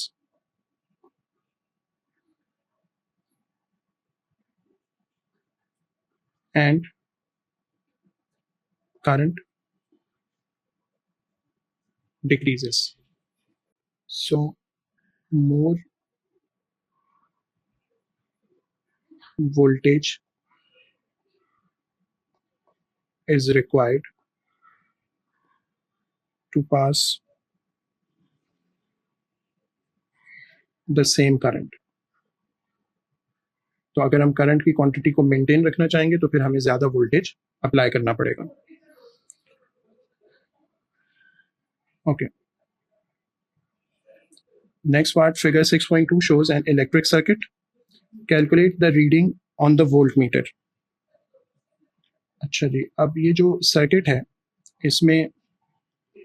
and current decreases. So more voltage is required to pass the same current. तो अगर हम करंट की क्वांटिटी को मेंटेन रखना चाहेंगे तो फिर हमें ज्यादा वोल्टेज अप्लाई करना पड़ेगा। Okay, next part figure 6.2 shows an electric circuit. Calculate the reading on the voltmeter. अच्छा जी, अब ये जो सर्किट है इसमें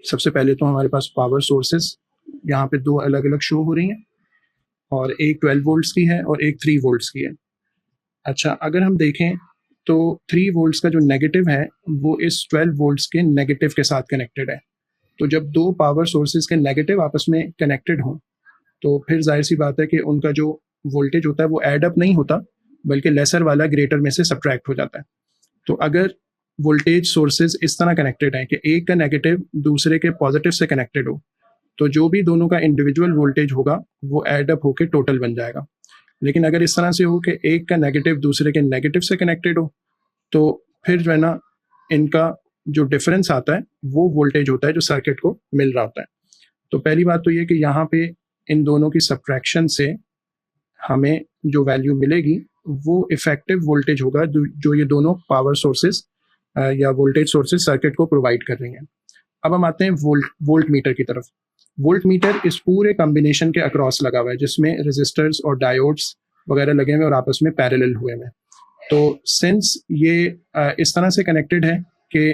सबसे पहले तो हमारे पास पावर सोर्सेस यहाँ पे दो अलग अलग शो हो रही हैं, और एक 12 वोल्ट्स की है और एक 3 वोल्ट्स की है। अच्छा, अगर हम देखें तो 3 वोल्ट्स का जो नेगेटिव है वो इस 12 वोल्ट्स के नेगेटिव के साथ कनेक्टेड है। तो जब दो पावर सोर्सेज के नेगेटिव आपस में कनेक्टेड हों तो फिर जाहिर सी बात है कि उनका जो वोल्टेज होता है वो एड अप नहीं होता, बल्कि लेसर वाला ग्रेटर में से सब्ट्रैक्ट हो जाता है। तो अगर वोल्टेज सोर्सेज इस तरह कनेक्टेड हैं कि एक का नेगेटिव दूसरे के पॉजिटिव से कनेक्टेड हो, तो जो भी दोनों का इंडिविजुअल वोल्टेज होगा वो एड अप होकर टोटल बन जाएगा। लेकिन अगर इस तरह से हो कि एक का नेगेटिव दूसरे के नेगेटिव से कनेक्टेड हो तो फिर जो है ना इनका जो डिफरेंस आता है वो वोल्टेज होता है जो सर्किट को मिल रहा होता है। तो पहली बात तो ये कि यहाँ पे इन दोनों की सब्ट्रैक्शन से हमें जो वैल्यू मिलेगी वो इफेक्टिव वोल्टेज होगा जो ये दोनों पावर सोर्सेज या वोल्टेज सोर्सेज सर्किट को प्रोवाइड कर रही हैं। अब हम आते हैं वोल्ट मीटर की तरफ। वोल्ट मीटर इस पूरे कॉम्बिनेशन के अक्रॉस लगा हुआ है जिसमें रेजिस्टर्स और डायोड्स वगैरह लगे हुए और आपस में पैरेलल हुए हैं। तो सिंस ये इस तरह से कनेक्टेड है कि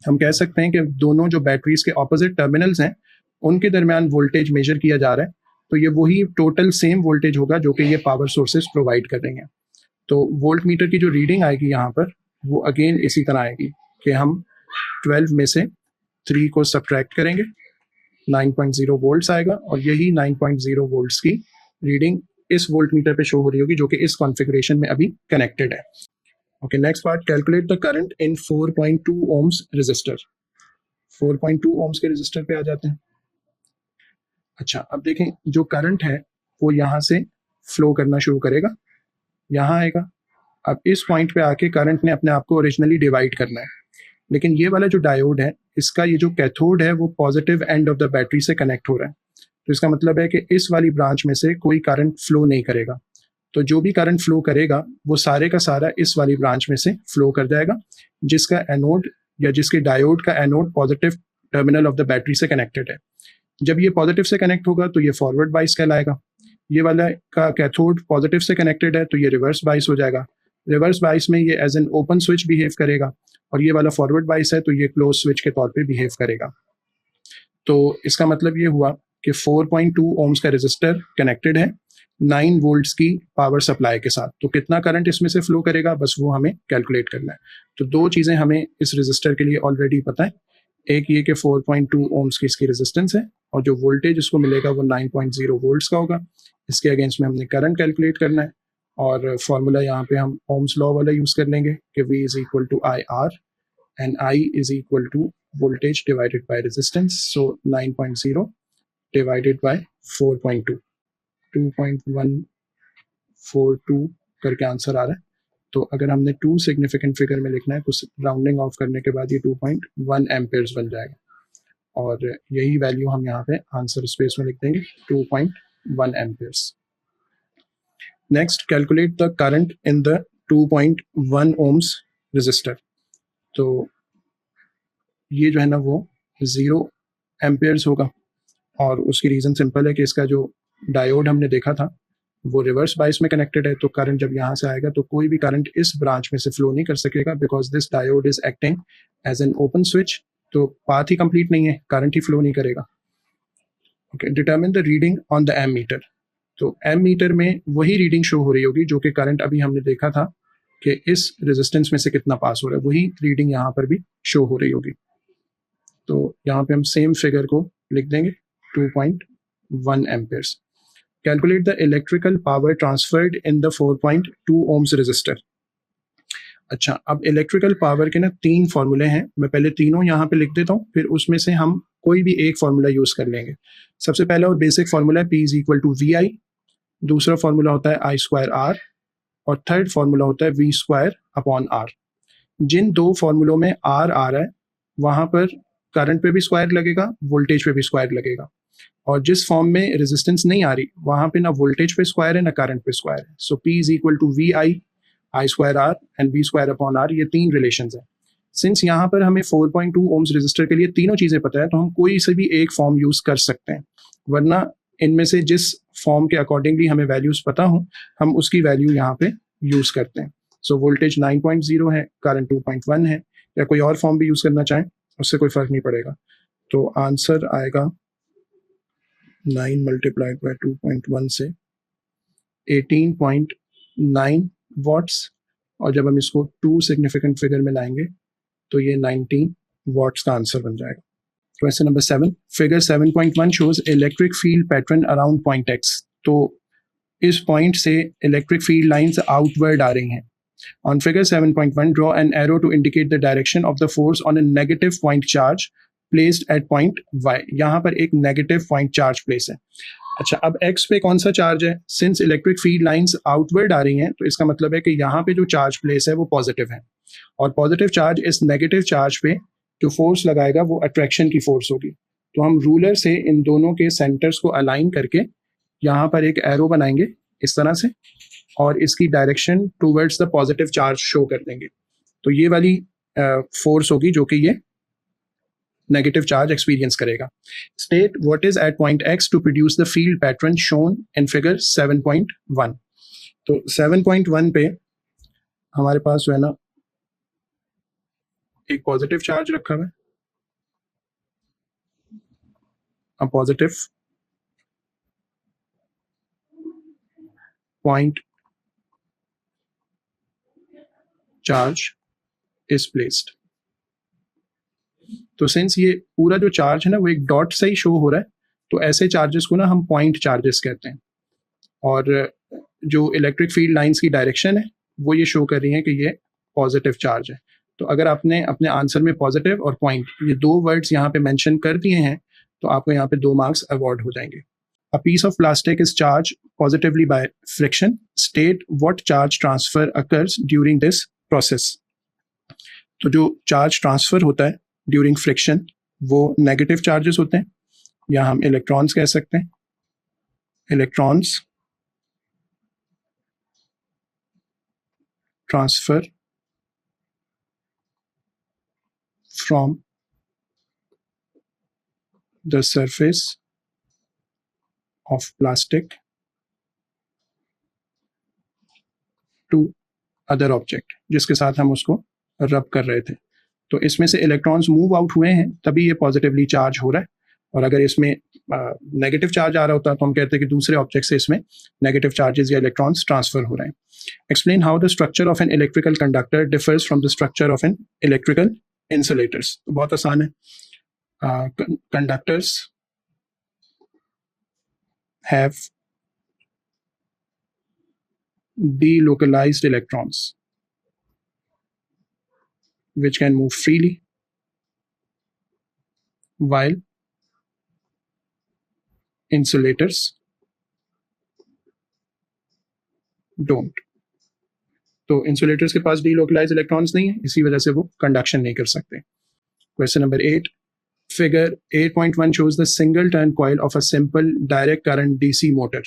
हम कह सकते हैं कि दोनों जो बैटरीज के ऑपोजिट टर्मिनल्स हैं उनके दरमियान वोल्टेज मेजर किया जा रहा है, तो ये वही टोटल सेम वोल्टेज होगा जो कि ये पावर सोर्सेज प्रोवाइड कर रही हैं। तो वोल्ट मीटर की जो रीडिंग आएगी यहाँ पर वो अगेन इसी तरह आएगी कि हम 12 में से 3 को सब्ट्रैक्ट करेंगे, 9.0 वोल्ट्स आएगा, और यही 9.0 वोल्ट्स की रीडिंग इस वोल्ट मीटर पे शो हो रही होगी जो कि इस कॉन्फ़िगरेशन में अभी कनेक्टेड है। Okay, next part, calculate the current in 4.2 ohms resistor. 4.2 ohms के रेजिस्टर पे आ जाते हैं। अच्छा, अब देखें जो करंट है वो यहाँ से फ्लो करना शुरू करेगा, यहाँ आएगा। अब इस पॉइंट पे आके करंट ने अपने आप को ओरिजिनली डिवाइड करना है, लेकिन ये वाला जो डायोड है, इसका ये जो कैथोड है वो positive end of the battery से कनेक्ट हो रहा है। तो इसका मतलब है कि इस वाली ब्रांच में से कोई करंट फ्लो नहीं करेगा। तो जो भी करंट फ्लो करेगा वो सारे का सारा इस वाली ब्रांच में से फ्लो कर जाएगा, जिसका एनोड या जिसके डायोड का anode positive terminal of the battery से कनेक्टेड है। जब ये पॉजिटिव से कनेक्ट होगा तो ये फॉरवर्ड बाइस कहलाएगा। ये वाला का कैथोड पॉजिटिव से कनेक्टेड है तो ये रिवर्स बाइस हो जाएगा। रिवर्स बाइस में ये as an open switch behave करेगा, और ये वाला फॉरवर्ड बाइस है तो ये क्लोज स्विच के तौर पे बिहेव करेगा। तो इसका मतलब ये हुआ कि 4.2 ओम्स का रेजिस्टर कनेक्टेड है 9 वोल्ट्स की पावर सप्लाई के साथ। तो कितना करंट इसमें से फ्लो करेगा, बस वो हमें कैलकुलेट करना है। तो दो चीज़ें हमें इस रेजिस्टर के लिए ऑलरेडी पता है। एक ये कि 4.2 ओम्स की इसकी रेजिस्टेंस है, और जो वोल्टेज इसको मिलेगा वो 9.0 वोल्ट्स का होगा। इसके अगेंस्ट में हमने करंट कैलकुलेट करना है, और फॉर्मूला यहाँ पे हम ओम्स लॉ वाला यूज़ कर लेंगे कि V is equal to I R, and I is equal to voltage divided by resistance. So 9.0 divided by 4.2, 2.142 करके आंसर आ रहा है। तो अगर हमने 2 सिग्निफिकेंट फिगर में लिखना है तो राउंडिंग ऑफ करने के बाद ये 2.1 एम्पेयर्स बन जाएगा, और यही वैल्यू हम यहाँ पे आंसर स्पेस में लिख देंगे 2.1 amperes. Next, calculate the current in the 2.1 ohms resistor. तो ये जो है ना वो 0 एम्पेयर्स होगा, और उसकी रीज़न सिंपल है कि इसका जो डायोड हमने देखा था वो रिवर्स बाइस में कनेक्टेड है। तो करंट जब यहाँ से आएगा तो कोई भी करंट इस ब्रांच में से फ्लो नहीं कर सकेगा, because this diode is acting as an open switch. तो पाथ ही कंप्लीट नहीं है, करंट ही फ्लो नहीं करेगा। Okay, determine the reading on the ammeter. तो एम मीटर में वही रीडिंग शो हो रही होगी जो कि करंट अभी हमने देखा था कि इस रेजिस्टेंस में से कितना पास हो रहा है, वही रीडिंग यहाँ पर भी शो हो रही होगी। तो यहाँ पे हम सेम फिगर को लिख देंगे 2.1 amperes. Calculate the electrical power transferred in the 4.2 ohms resistor. अच्छा, अब इलेक्ट्रिकल पावर के ना 3 फॉर्मूले हैं। मैं पहले तीनों यहाँ पे लिख देता हूँ, फिर उसमें से हम कोई भी एक फॉर्मूला यूज कर लेंगे। सबसे पहला और बेसिक फॉर्मूला है P is equal to V I, दूसरा फॉर्मूला होता है I स्क्वायर आर, और थर्ड फॉर्मूला होता है V स्क्वायर अपॉन आर। जिन 2 फॉर्मूलों में आर आ रहा है वहां पर करंट पे भी स्क्वायर लगेगा, वोल्टेज पे भी स्क्वायर लगेगा, और जिस फॉर्म में रेजिस्टेंस नहीं आ रही वहां पे ना वोल्टेज पे स्क्वायर है ना करंट पे स्क्वायर है। So P is equal to V I, I square R and V square upon R, ये 3 रिलेशन है। सिंस यहाँ पर हमें 4.2 ओम्स रेजिस्टर के लिए तीनों चीजें पता है, तो हम कोई से भी एक फॉर्म यूज कर सकते हैं, वरना इनमें से जिस फॉर्म के अकॉर्डिंगली हमें वैल्यूज पता हो हम उसकी वैल्यू यहाँ पे यूज करते हैं। सो वोल्टेज 9.0 है, करंट 2.1 है, या कोई और फॉर्म भी यूज करना चाहें उससे कोई फर्क नहीं पड़ेगा। तो आंसर आएगा 9 मल्टीप्लाइड बाय 2.1 से 18.9 वॉट्स, और जब हम इसको 2 सिग्निफिकेंट फिगर में लाएंगे तो ये 19 वॉट्स का आंसर बन जाएगा। Question number 7, figure 7.1 shows electric field pattern around point x। तो इस पॉइंट से इलेक्ट्रिक फील्ड लाइंस आउटवर्ड आ रही हैं। On figure 7.1, draw an arrow to indicate the direction of the force on a negative point charge placed at point y। यहाँ पर एक नेगेटिव पॉइंट चार्ज प्लेस है। अच्छा, अब x पे कौन सा चार्ज है? Since electric field lines outward आ रही हैं तो इसका मतलब है कि यहाँ पे जो चार्ज प्लेस है वो पॉजिटिव है, और पॉजिटिव चार्ज इस नेगेटिव चार्ज पे जो फोर्स लगाएगा वो अट्रैक्शन की फोर्स होगी। तो हम रूलर से इन दोनों के सेंटर्स को अलाइन करके यहाँ पर एक एरो बनाएंगे इस तरह से, और इसकी direction towards the positive charge show कर देंगे। तो ये वाली फोर्स होगी जो कि ये नेगेटिव चार्ज एक्सपीरियंस करेगा। State what is at point x to produce the field pattern shown in figure 7.1। तो 7.1 पे हमारे पास जो है ना एक पॉजिटिव चार्ज रखा हुआ है, a positive point charge is placed। तो सिंस ये पूरा जो चार्ज है ना वो एक डॉट से ही शो हो रहा है, तो ऐसे चार्जेस को ना हम पॉइंट चार्जेस कहते हैं। और जो इलेक्ट्रिक फील्ड लाइंस की डायरेक्शन है वो ये शो कर रही है कि ये पॉजिटिव चार्ज है। तो अगर आपने अपने आंसर में पॉजिटिव और पॉइंट ये 2 वर्ड्स यहाँ पे मेंशन कर दिए हैं तो आपको यहाँ पे 2 मार्क्स अवॉर्ड हो जाएंगे। A piece of plastic is charged positively by friction. State what charge transfer occurs during this process। तो जो चार्ज ट्रांसफर होता है ड्यूरिंग फ्रिक्शन वो नेगेटिव चार्जेस होते हैं, या हम इलेक्ट्रॉन्स कह सकते हैं। Electrons transfer from the surface of plastic to other object, जिसके साथ हम उसको रब कर रहे थे। तो इसमें से इलेक्ट्रॉन्स मूव आउट हुए हैं तभी ये पॉजिटिवली चार्ज हो रहा है, और अगर इसमें नेगेटिव चार्ज आ रहा होता तो हम कहते हैं कि दूसरे ऑब्जेक्ट से इसमें नेगेटिव चार्जेस या इलेक्ट्रॉन्स ट्रांसफर हो रहे हैं। Explain how the structure of an electrical conductor differs from the structure of an electrical insulators. तो बहुत आसान है। Conductors have delocalized electrons which can move freely, while insulators don't. तो इंसुलेटर्स के पास डीलोकलाइज इलेक्ट्रॉन्स नहीं है, इसी वजह से वो कंडक्शन नहीं कर सकते। Question number 8, figure 8.1 shows the single turn coil of a simple direct current DC motor.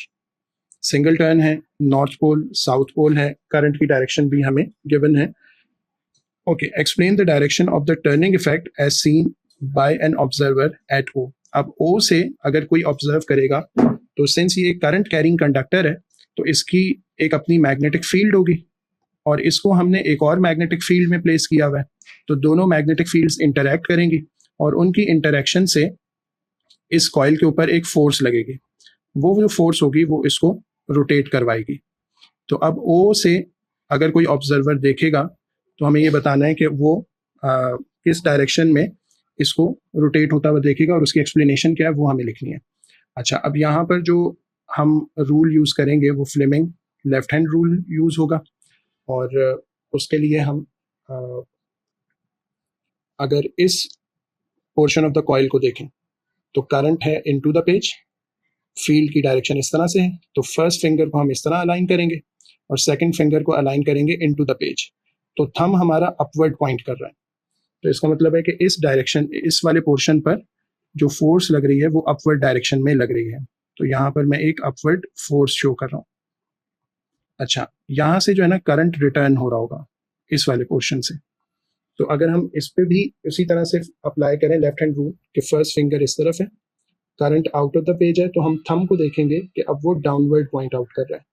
Single turn है, नॉर्थ पोल साउथ पोल है, करंट की डायरेक्शन भी हमें गिवन है। Okay, explain the direction of the turning effect as seen by an observer at O. अब ओ से अगर कोई ऑब्जर्व करेगा तो सिंस ये एक करंट कैरिंग कंडक्टर है तो इसकी एक अपनी मैग्नेटिक फील्ड होगी, और इसको हमने एक और मैग्नेटिक फील्ड में प्लेस किया हुआ है, तो दोनों मैग्नेटिक फील्ड्स इंटरैक्ट करेंगी और उनकी इंटरैक्शन से इस कॉइल के ऊपर एक फोर्स लगेगी। वो जो फोर्स होगी वो इसको रोटेट करवाएगी। तो अब ओ से अगर कोई ऑब्जर्वर देखेगा तो हमें ये बताना है कि वो किस डायरेक्शन में इसको रोटेट होता हुआ देखेगा, और उसकी एक्सप्लेनेशन क्या है वो हमें लिखनी है। अच्छा, अब यहाँ पर जो हम रूल यूज़ करेंगे वो Fleming left hand rule use होगा, और उसके लिए हम अगर इस पोर्शन ऑफ द कॉइल को देखें तो करंट है इनटू द पेज, फील्ड की डायरेक्शन इस तरह से है, तो फर्स्ट फिंगर को हम इस तरह अलाइन करेंगे और सेकंड फिंगर को अलाइन करेंगे इनटू द पेज। तो थंब हमारा अपवर्ड पॉइंट कर रहा है, तो इसका मतलब है कि इस डायरेक्शन, इस वाले पोर्शन पर जो फोर्स लग रही है वो अपवर्ड डायरेक्शन में लग रही है। तो यहाँ पर मैं एक अपवर्ड फोर्स शो कर रहा हूँ। अच्छा, यहाँ से जो है ना करंट रिटर्न हो रहा होगा इस वाले पोर्शन से, तो अगर हम इस पे भी उसी तरह से अप्लाई करें लेफ्ट हैंड रूल कि फर्स्ट फिंगर इस तरफ है, current out of the page है, तो हम थंब को देखेंगे कि अब वो डाउनवर्ड पॉइंट आउट कर रहा है।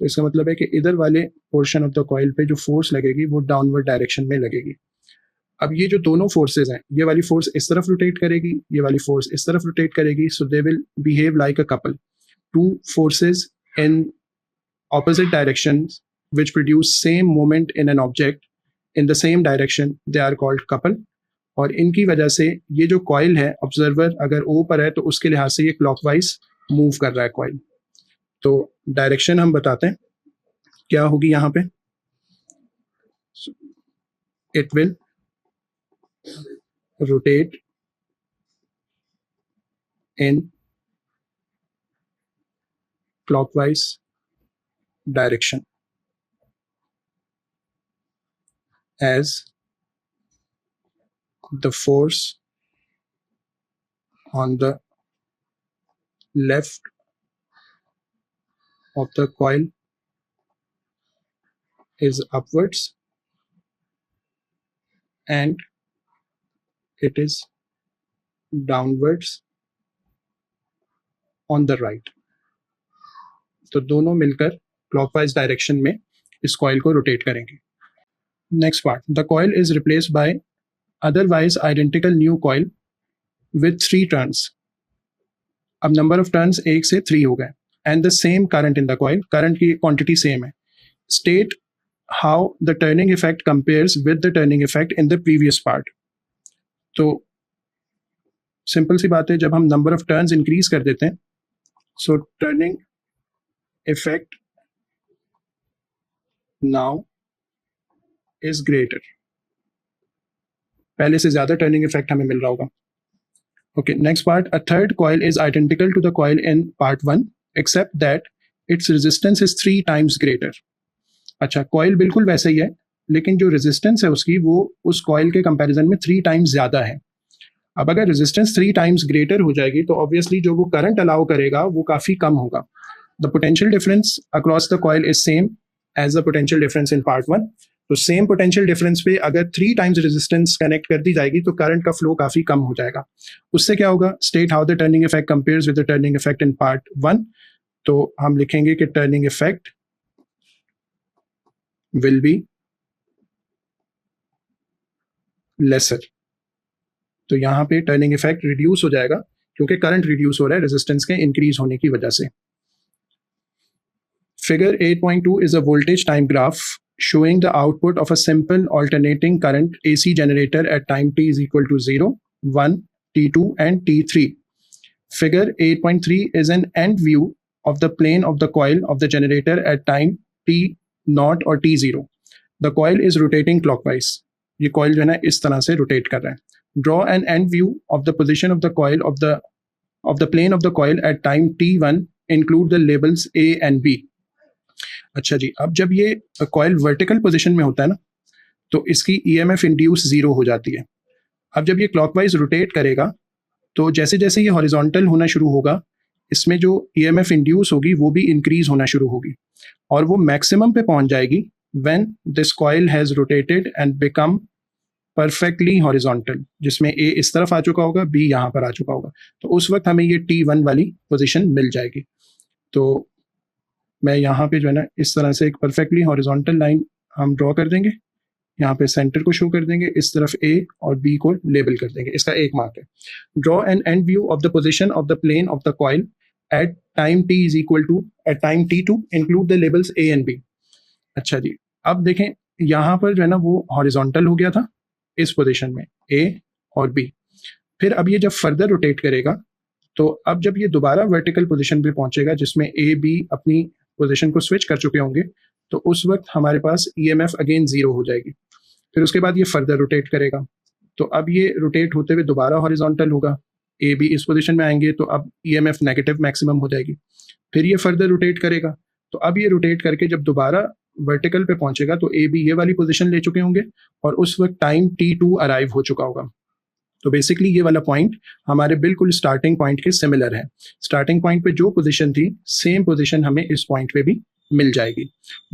तो इसका मतलब है कि इधर वाले पोर्शन ऑफ द कॉइल पे जो फोर्स लगेगी वो डाउनवर्ड डायरेक्शन में लगेगी। अब ये जो दोनों फोर्सेज हैं, ये वाली फोर्स इस तरफ रोटेट करेगी, ये वाली फोर्स इस तरफ रोटेट करेगी, so they will behave like a couple. Two forces in opposite directions which produce same moment in an object in the same direction, they are called couple। और इनकी वजह से ये जो कॉइल है, ऑब्जर्वर अगर ओ पर है तो उसके लिहाज से ये क्लॉकवाइज मूव कर रहा है कॉइल। तो डायरेक्शन हम बताते हैं क्या होगी यहाँ पे, it will rotate in clockwise direction as the force on the left of the coil is upwards and it is downwards on the right। तो दोनों मिलकर क्लॉकवाइज डायरेक्शन में इस कॉइल को रोटेट करेंगे। Next part, the coil is replaced by otherwise identical new coil with 3 turns. अब नंबर ऑफ टर्न्स 1 से 3 हो गए, and the same current in the coil, current की क्वांटिटी सेम है। State how the turning effect compares with the turning effect in the previous part. तो सिंपल सी बात है, जब हम नंबर ऑफ टर्न्स इंक्रीज कर देते हैं, so turning effect now is greater, पहले से ज्यादा टर्निंग इफेक्ट हमें मिल रहा होगा। Okay, next part, a third coil is identical to the coil in part 1 except that its resistance is 3 times greater। अच्छा, कॉइल बिल्कुल वैसे ही है, लेकिन जो रेजिस्टेंस है उसकी वो उस कॉइल के कंपैरिजन में 3 टाइम्स ज़्यादा है। अब अगर रेजिस्टेंस 3 टाइम्स ग्रेटर हो जाएगी तो ऑब्वियसली जो वो करंट अलाउ करेगा वो काफ़ी कम होगा। The potential difference across the coil is same as the potential difference in part 1। तो सेम पोटेंशियल डिफरेंस पे अगर 3 टाइम्स रेजिस्टेंस कनेक्ट कर दी जाएगी तो करंट का फ्लो काफ़ी कम हो जाएगा। उससे क्या होगा, state how the turning effect compares with the turning effect in part 1। तो हम लिखेंगे कि turning effect will be lesser. तो यहाँ पे टर्निंग इफेक्ट रिड्यूस हो जाएगा क्योंकि करंट रिड्यूस हो रहा है रेजिस्टेंस के इंक्रीज होने की वजह से। Figure 8.2 is a voltage time graph showing the output of a simple alternating current AC generator at time t is equal to 0, 1, T2 and T3. Figure 8.3 is an end view of the plane of the coil of the generator at time t0 or t0. The coil is rotating clockwise. ये coil जो है ना इस तरह से rotate कर रहा है. Draw an end view of the position of the coil of the plane of the coil at time t1. Include the labels A and B. अच्छा जी, अब जब ये कॉइल वर्टिकल पोजीशन में होता है ना तो इसकी ईएमएफ इंड्यूस 0 हो जाती है। अब जब ये क्लॉकवाइज रोटेट करेगा तो जैसे जैसे ये हॉरिजॉन्टल होना शुरू होगा इसमें जो ईएमएफ इंड्यूस होगी वो भी इंक्रीज होना शुरू होगी और वो मैक्सिमम पे पहुंच जाएगी when this coil has rotated and become perfectly horizontal, जिसमें ए इस तरफ आ चुका होगा, बी यहाँ पर आ चुका होगा। तो उस वक्त हमें ये T1 वाली पोजीशन मिल जाएगी। तो मैं यहाँ पे जो है ना इस तरह से एक परफेक्टली हॉरिजॉन्टल लाइन हम ड्रॉ कर देंगे, यहाँ पे सेंटर को शो कर देंगे, इस तरफ ए और बी को लेबल कर देंगे, इसका एक मार्क है। Draw an end view of the position of the plane of the coil at time T is equal to at time T2 include the labels A and B. अच्छा जी, अब देखें यहाँ पर जो है ना वो हॉरिजॉन्टल हो गया था इस पोजीशन में ए और बी। फिर अब ये जब फर्दर रोटेट करेगा तो अब जब ये दोबारा वर्टिकल पोजीशन पे पहुंचेगा जिसमें ए बी अपनी पोजीशन को स्विच कर चुके होंगे तो उस वक्त हमारे पास ईएमएफ अगेन 0 हो जाएगी। फिर उसके बाद ये फर्दर रोटेट करेगा तो अब ये रोटेट होते हुए दोबारा हॉरिजॉन्टल होगा, ए बी इस पोजीशन में आएंगे तो अब ईएमएफ नेगेटिव मैक्सिमम हो जाएगी। फिर ये फर्दर रोटेट करेगा तो अब ये रोटेट करके जब दोबारा वर्टिकल पे पहुंचेगा तो ए बी ये वाली पोजीशन ले चुके होंगे और उस वक्त टाइम T2 अराइव हो चुका होगा। तो बेसिकली ये वाला पॉइंट हमारे बिल्कुल स्टार्टिंग पॉइंट के सिमिलर है। स्टार्टिंग पॉइंट पे जो पोजीशन थी सेम पोजीशन हमें इस पॉइंट पे भी मिल जाएगी,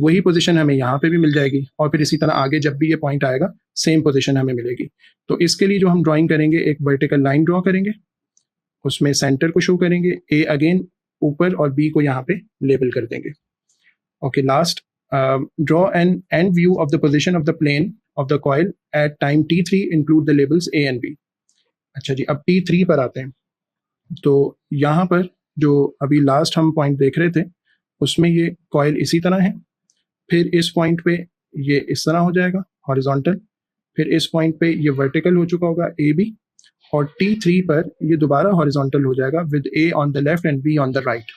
वही पोजीशन हमें यहाँ पे भी मिल जाएगी और फिर इसी तरह आगे जब भी ये पॉइंट आएगा सेम पोजीशन हमें मिलेगी। तो इसके लिए जो हम ड्राइंग करेंगे एक वर्टिकल लाइन ड्रॉ करेंगे, उसमें सेंटर को शो करेंगे, ए अगेन ऊपर और बी को यहाँ पे लेबल कर देंगे। Okay, last draw an end view of the position of the plane of the coil at time T3 include the labels A and B. अच्छा जी, अब T3 पर आते हैं। तो यहाँ पर जो अभी लास्ट हम पॉइंट देख रहे थे उसमें ये कॉइल इसी तरह है, फिर इस पॉइंट पे ये इस तरह हो जाएगा हॉरिजॉन्टल, फिर इस पॉइंट पे ये वर्टिकल हो चुका होगा ए बी और T3 पर ये दोबारा हॉरिजॉन्टल हो जाएगा with A on the left and B on the right.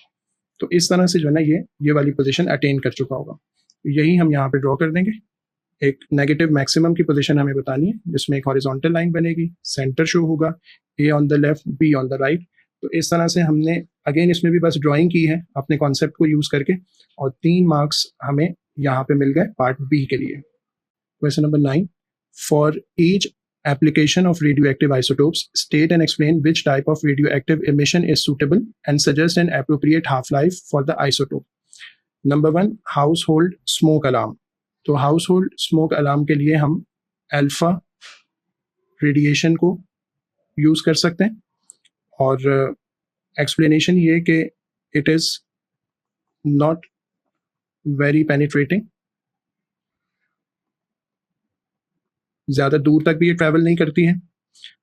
तो इस तरह से जो है ना ये वाली पोजीशन अटेन कर चुका होगा। यही हम यहाँ पे ड्रॉ कर देंगे। एक नेगेटिव मैक्सिमम की पोजीशन हमें बतानी है जिसमें एक हॉरिजॉन्टल लाइन बनेगी, सेंटर शो होगा, A on the left B on the right. तो इस तरह से हमने अगेन इसमें भी बस ड्राइंग की है अपने कॉन्सेप्ट को यूज करके और 3 मार्क्स हमें यहाँ पे मिल गए पार्ट बी के लिए। Question number 9, for each application of radioactive isotopes state and explain which type of radioactive emission is suitable and suggest an appropriate half-life for the isotope. Number 1, household smoke alarm. तो हाउसहोल्ड स्मोक अलार्म के लिए हम अल्फा रेडिएशन को यूज कर सकते हैं और एक्सप्लेनेशन ये कि it is not very penetrating, ज़्यादा दूर तक भी ये ट्रैवल नहीं करती है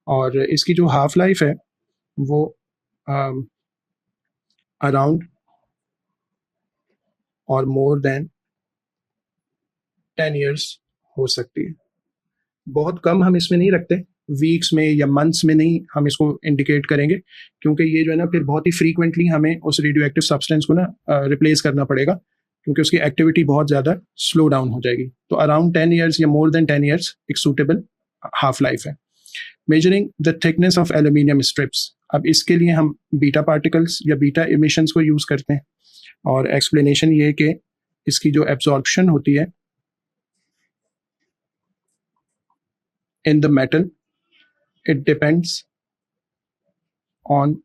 और इसकी जो हाफ लाइफ है वो अराउंड और मोर देन 10 years हो सकती है। बहुत कम हम इसमें नहीं रखते, वीक्स में या मंथ्स में नहीं हम इसको इंडिकेट करेंगे क्योंकि ये जो है ना फिर बहुत ही फ्रीक्वेंटली हमें उस रेडियो एक्टिव सब्सटेंस को ना रिप्लेस करना पड़ेगा क्योंकि उसकी एक्टिविटी बहुत ज़्यादा स्लो डाउन हो जाएगी। तो अराउंड 10 years या मोर देन 10 years एक सूटेबल हाफ लाइफ है। Measuring the thickness of aluminium strips, अब इसके लिए हम बीटा पार्टिकल्स या बीटा इमिशंस को यूज़ करते हैं और एक्सप्लेनेशन ये कि इसकी जो एब्जॉर्प्शन होती है in the metal, it depends on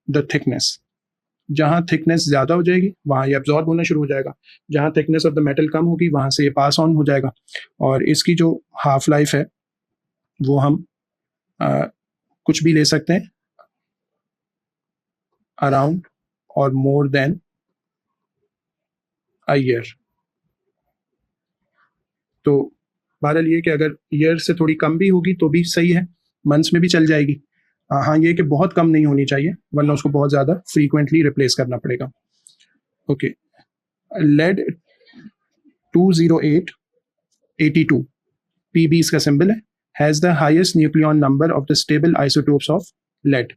the thickness. जहाँ थिकनेस ज़्यादा हो जाएगी वहाँ ये एब्जॉर्ब होना शुरू हो जाएगा, जहाँ थिकनेस ऑफ द मेटल कम होगी वहाँ से ये पास ऑन हो जाएगा, और इसकी जो हाफ लाइफ है वो हम कुछ भी ले सकते हैं, अराउंड और मोर देन अ ईयर। तो बहरहाल ये कि अगर ईयर से थोड़ी कम भी होगी तो भी सही है, मंथ्स में भी चल जाएगी। हाँ, ये कि बहुत कम नहीं होनी चाहिए वरना उसको बहुत ज़्यादा फ्रीक्वेंटली रिप्लेस करना पड़ेगा। ओके, लेड 20882 पीबी इसका सिंबल है, has the highest nucleon number of the stable isotopes of lead.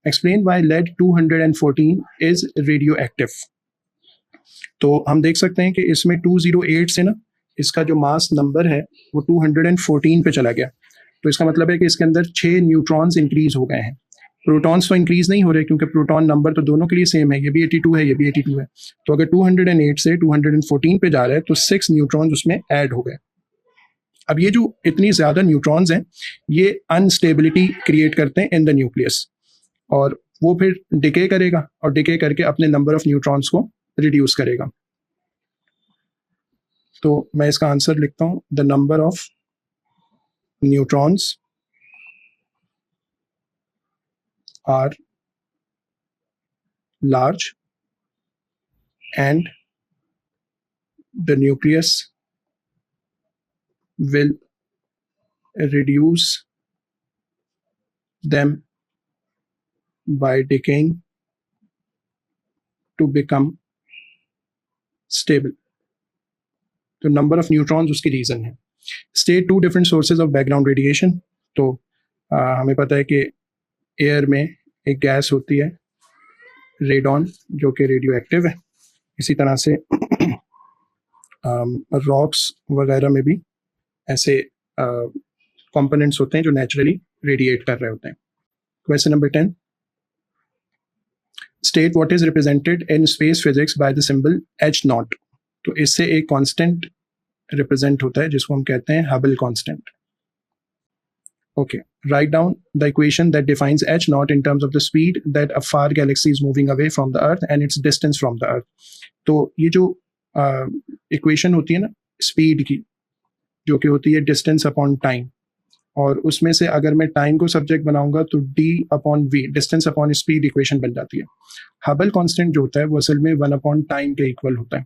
Explain why lead 214 is radioactive. तो हम देख सकते हैं कि इसमें 208 से ना इसका जो मास नंबर है वो 214 पे चला गया, तो इसका मतलब है कि इसके अंदर 6 न्यूट्रॉन्स इंक्रीज हो गए हैं। प्रोटॉन्स तो इंक्रीज नहीं हो रहे क्योंकि प्रोटॉन नंबर तो दोनों के लिए सेम है, ये भी 82 है, ये भी 82 है। तो अगर 208 से 214 पे जा रहा है तो 6 न्यूट्रॉन्स उसमें ऐड हो गए। अब ये जो इतनी ज़्यादा न्यूट्रॉन्स हैं ये अनस्टेबिलिटी क्रिएट करते हैं इन द न्यूक्लियस, और वो फिर डिके करेगा और डिके करके अपने नंबर ऑफ न्यूट्रॉन्स को रिड्यूस करेगा। तो मैं इसका आंसर लिखता हूँ, the number of neutrons are large and the nucleus will reduce them by decaying to become stable. तो नंबर ऑफ न्यूट्रॉन्स उसकी रीज़न है। State 2 different sources of background radiation. तो हमें पता है कि एयर में एक गैस होती है रेडॉन जो कि रेडियो एक्टिव है, इसी तरह से रॉक्स वगैरह में भी ऐसे कंपोनेंट्स होते हैं जो नेचुरली रेडिएट कर रहे होते हैं। Question number 10, state what is represented in space physics by the symbol H not. तो इससे एक कांस्टेंट रिप्रेजेंट होता है जिसको हम कहते हैं Hubble constant. Okay, write down the equation that defines H not in terms of the speed that a far Galaxy is moving away from the earth and it's distance from the earth. तो ये जो इक्वेशन होती है ना स्पीड की, जो कि होती है डिस्टेंस अपॉन टाइम, और उसमें से अगर मैं टाइम को सब्जेक्ट बनाऊंगा तो d upon V, distance upon speed equation बन जाती है। हबल कांस्टेंट जो होता है वो असल में 1 अपॉन टाइम के इक्वल होता है,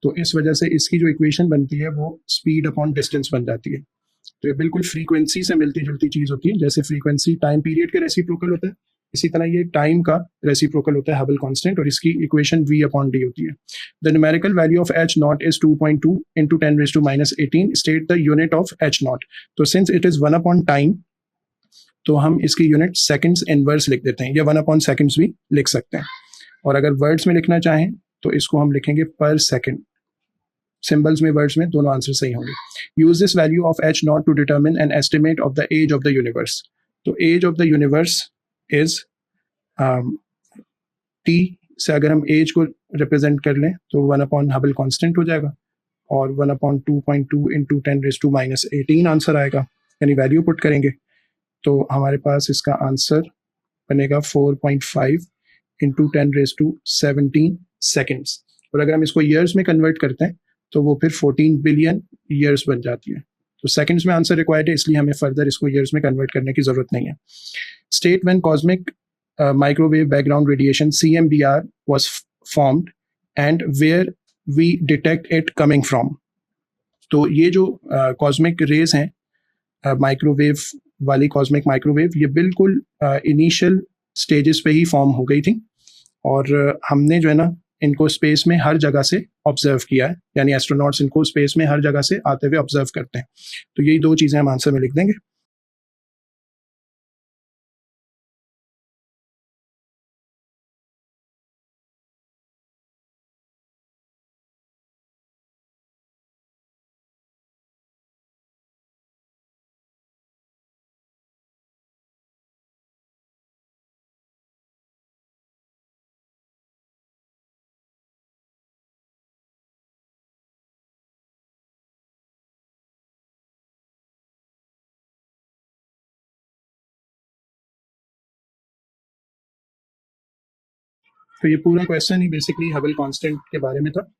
तो इस वजह से इसकी जो इक्वेशन बनती है वो स्पीड अपॉन डिस्टेंस बन जाती है। तो ये बिल्कुल फ्रीक्वेंसी से मिलती जुलती चीज़ होती है, जैसे फ्रीक्वेंसी टाइम पीरियड के रेसिप्रोकल होता है, इसी तरह ये टाइम का रेसिप्रोकल होता है हबल कांस्टेंट, और इसकी इक्वेशन v अपॉन डी होती है। The numerical value of H not is 2.2 into 10⁻⁻18। State the unit of H not. तो since it is 1 upon time तो हम इसकी यूनिट सेकंड्स इनवर्स लिख देते हैं, या 1 अपॉन सेकंड्स भी लिख सकते हैं, और अगर वर्ड्स में लिखना चाहें तो इसको हम लिखेंगे पर सेकंड। सिंबल्स में वर्ड्स में दोनों आंसर सही होंगे। Use this value of H naught to determine an estimate of the age of the universe. तो age of the universe is T से अगर हम एज को रिप्रेजेंट कर लें तो 1 अपॉन हबल कांस्टेंट हो जाएगा, और 1 अपॉन 2.2 इंटू 10⁻⁻18 आंसर आएगा, यानी वैल्यू पुट करेंगे तो हमारे पास इसका आंसर बनेगा 4.5 इंटू 10⁻17 सेकेंड्स। और अगर हम इसको ईयर्स में कन्वर्ट करते हैं तो वो फिर 14 बिलियन ईयर्स बन जाती है। तो सेकंड्स में आंसर रिक्वायर्ड है, इसलिए हमें फर्दर इसको ईयर्स में कन्वर्ट करने की जरूरत नहीं है। State when cosmic microwave background radiation CMBR was formed and where we detect it coming from। तो ये जो कॉस्मिक रेज हैं माइक्रोवेव वाली कॉस्मिक माइक्रोवेव, ये बिल्कुल इनिशियल स्टेजेस पे ही फॉर्म हो गई थी, और हमने जो है ना इनको स्पेस में हर जगह से ऑब्जर्व किया है, यानी एस्ट्रोनॉट्स इनको स्पेस में हर जगह से आते हुए ऑब्जर्व करते हैं। तो यही दो चीज़ें हम आंसर में लिख देंगे। तो ये पूरा क्वेश्चन ही बेसिकली हबल कांस्टेंट के बारे में था।